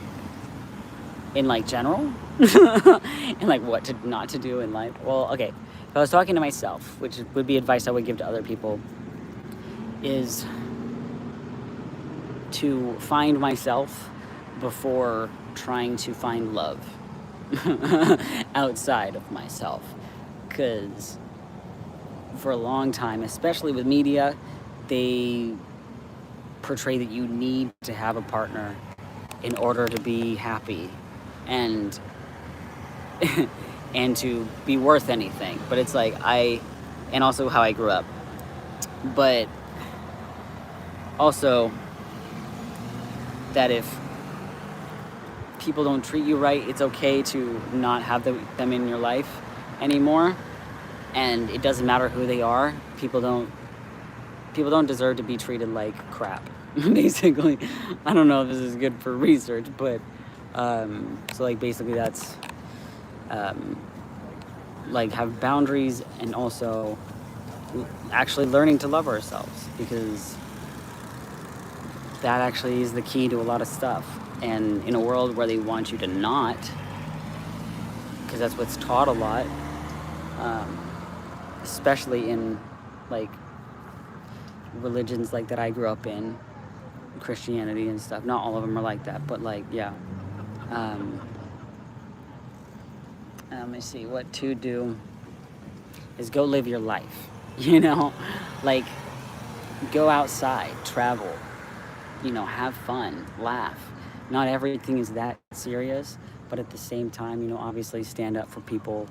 like general? And like what to not to do in life? Well, okay. If I was talking to myself, which would be advice I would give to other people, is to find myself before trying to find love outside of myself. Because for a long time, especially with media, they portray that you need to have a partner in order to be happy and and to be worth anything. But it's like and also how I grew up. But also that if people don't treat you right, it's okay to not have them in your life anymore. And it doesn't matter who they are. People don't deserve to be treated like crap, basically. I don't know if this is good for research, but so like basically that's like have boundaries, and also actually learning to love ourselves, because that actually is the key to a lot of stuff. And in a world where they want you to not, because that's what's taught a lot, especially in like religions like that I grew up in, Christianity and stuff. Not all of them are like that, but like, yeah. Let me see, what to do is go live your life, you know, like go outside, travel, you know, have fun, laugh. Not everything is that serious, but at the same time, you know, obviously stand up for people,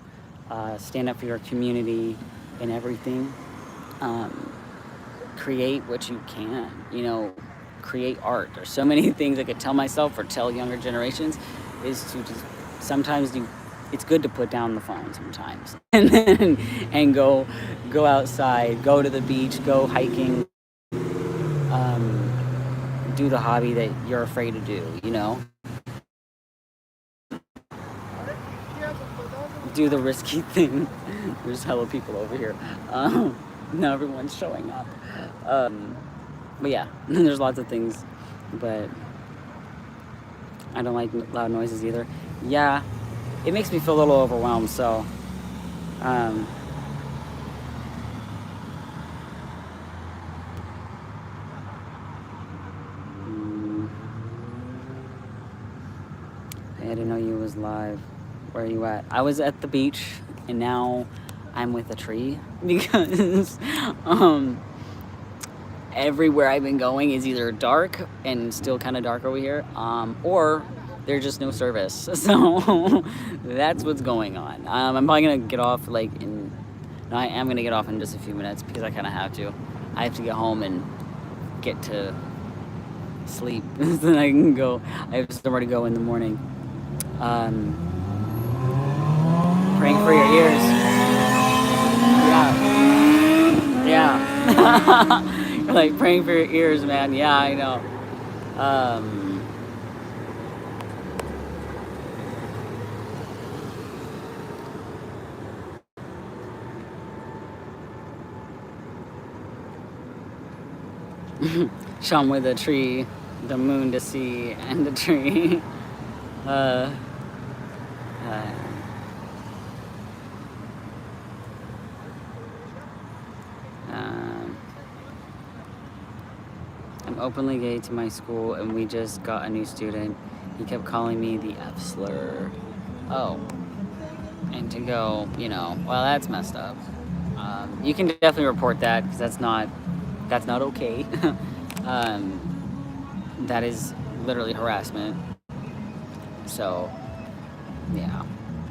stand up for your community and everything. Create what you can, you know, create art. There's so many things I could tell myself or tell younger generations, is to just sometimes it's good to put down the phone sometimes and go outside, go to the beach, go hiking, do the hobby that you're afraid to do, you know? Do the risky thing. There's hella people over here. Now everyone's showing up. But yeah, there's lots of things, but I don't like loud noises either. Yeah, it makes me feel a little overwhelmed, so I didn't know you was live. Where are you at? I was at the beach, and now I'm with a tree, because everywhere I've been going is either dark and still kind of dark over here, or there's just no service. So that's what's going on. I'm probably gonna get off I am gonna get off in just a few minutes, because I kind of have to. I have to get home and get to sleep so then I can go. I have somewhere to go in the morning. Praying for your ears. Yeah. You're like praying for your ears, man. Yeah, I know. Sean with a tree, the moon to see, and the tree. I'm openly gay to my school, and we just got a new student. He kept calling me the F slur. Oh. And to go, you know, well, that's messed up. You can definitely report that, because that's not okay. that is literally harassment. So, yeah.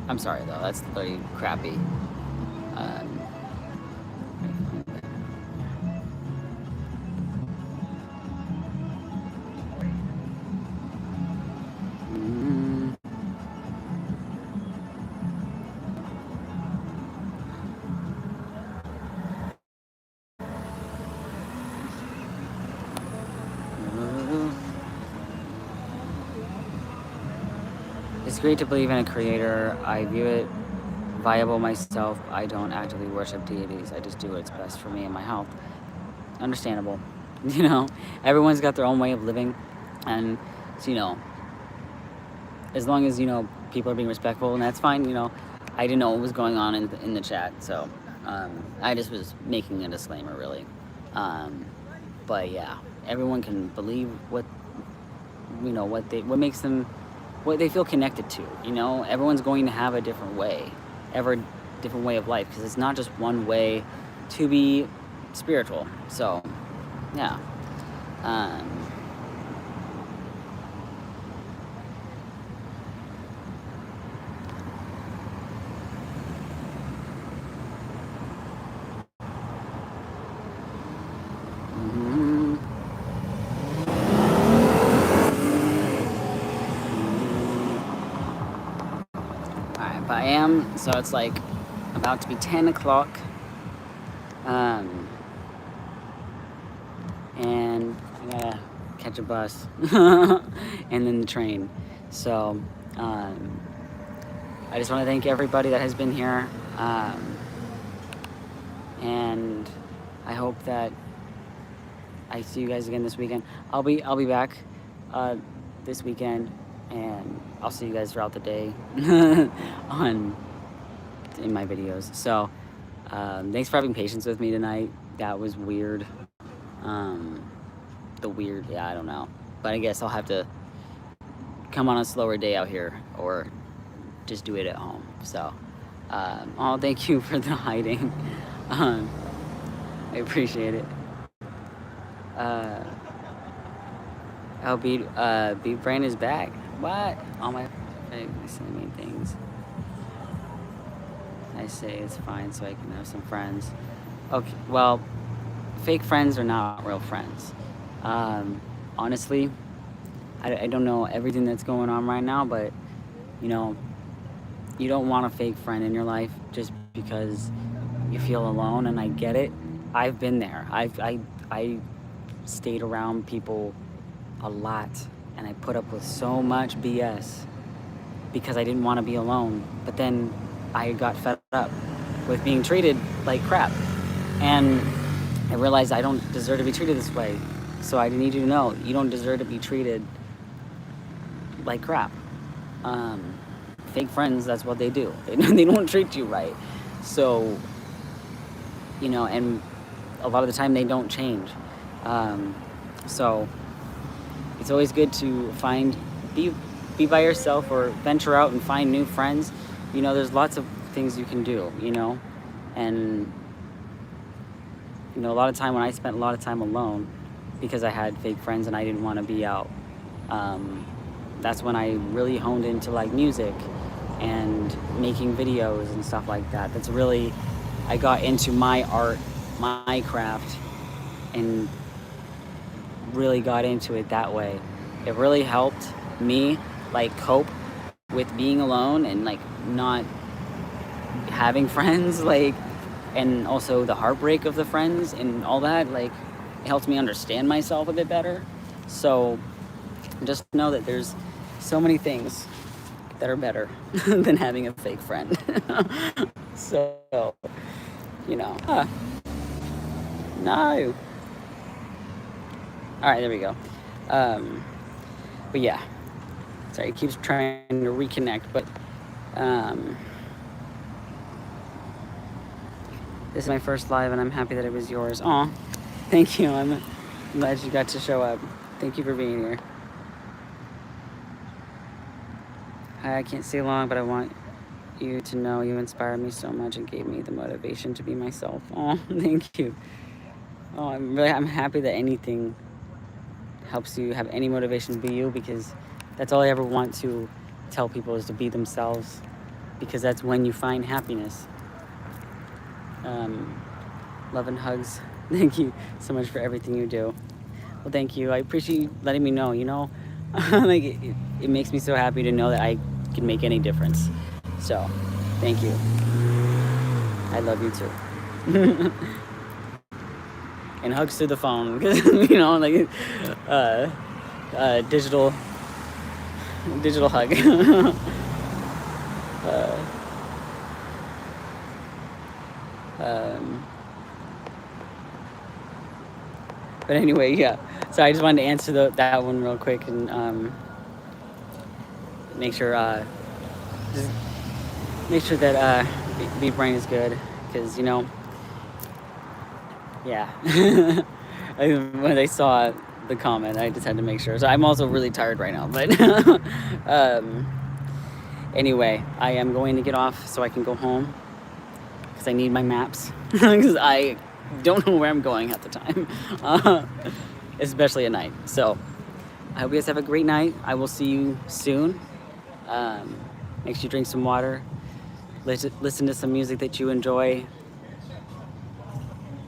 I'm sorry though, that's very crappy. Um, mm, it's great to believe in a creator. I view it viable myself. I don't actively worship deities. I just do what's best for me and my health. Understandable. You know, everyone's got their own way of living. And, so, you know, as long as, you know, people are being respectful, and that's fine, you know. I didn't know what was going on in the chat, so I just was making a disclaimer, really. But yeah, everyone can believe what, you know, what makes them, what they feel connected to, you know. Everyone's going to have a different way, different way of life, because it's not just one way to be spiritual. So, yeah. Alright, but I am, so it's like about to be 10 o'clock. And I gotta catch a bus and then the train. So, I just want to thank everybody that has been here. And I hope that I see you guys again this weekend. I'll be back this weekend, and I'll see you guys throughout the day in my videos. So thanks for having patience with me tonight. That was weird. Yeah, I don't know, but I guess I'll have to come on a slower day out here, or just do it at home. So oh, thank you for the hiding. I appreciate it. Oh, Beat Brain is back. What? All my send me things. I say it's fine so I can have some friends. Okay, well, fake friends are not real friends. Honestly, I don't know everything that's going on right now, but, you know, you don't want a fake friend in your life just because you feel alone, and I get it. I've been there. I stayed around people a lot, and I put up with so much BS because I didn't want to be alone. But then I got fed up with being treated like crap, and I realized I don't deserve to be treated this way. So I need you to know, you don't deserve to be treated like crap. Fake friends, that's what they do. They don't treat you right. So, you know, and a lot of the time they don't change. So it's always good to be by yourself, or venture out and find new friends. You know, there's lots of things you can do, you know, and, you know, a lot of time when I spent a lot of time alone because I had fake friends and I didn't want to be out, that's when I really honed into like music and making videos and stuff like that. That's really, I got into my art, my craft, and really got into it that way. It really helped me like cope with being alone and like not having friends, like, and also the heartbreak of the friends and all that. Like, it helped me understand myself a bit better. So just know that there's so many things that are better than having a fake friend. So, you know, no. All right, there we go. But yeah, sorry, it keeps trying to reconnect, but this is my first live, and I'm happy that it was yours. Aw, thank you. I'm glad you got to show up. Thank you for being here. I can't stay long, but I want you to know you inspired me so much and gave me the motivation to be myself. Oh, thank you. Oh, I'm happy that anything helps you have any motivation to be you, because that's all I ever want to tell people is to be themselves, because that's when you find happiness. Love and hugs. Thank you so much for everything you do. Well, thank you. I appreciate you letting me know, you know, like it makes me so happy to know that I can make any difference. So, thank you. I love you too. And hugs through the phone, because, you know, like, digital hug. But anyway, yeah. So I just wanted to answer that one real quick and make sure just make sure that the brain is good, because, you know, yeah. When I saw the comment, I just had to make sure. So I'm also really tired right now, but anyway, I am going to get off so I can go home, because I need my maps, because I don't know where I'm going at the time, especially at night. So I hope you guys have a great night. I will see you soon. Make sure you drink some water, listen to some music that you enjoy,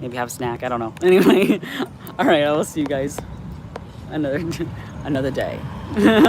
maybe have a snack, I don't know. Anyway, all right, I will see you guys another day.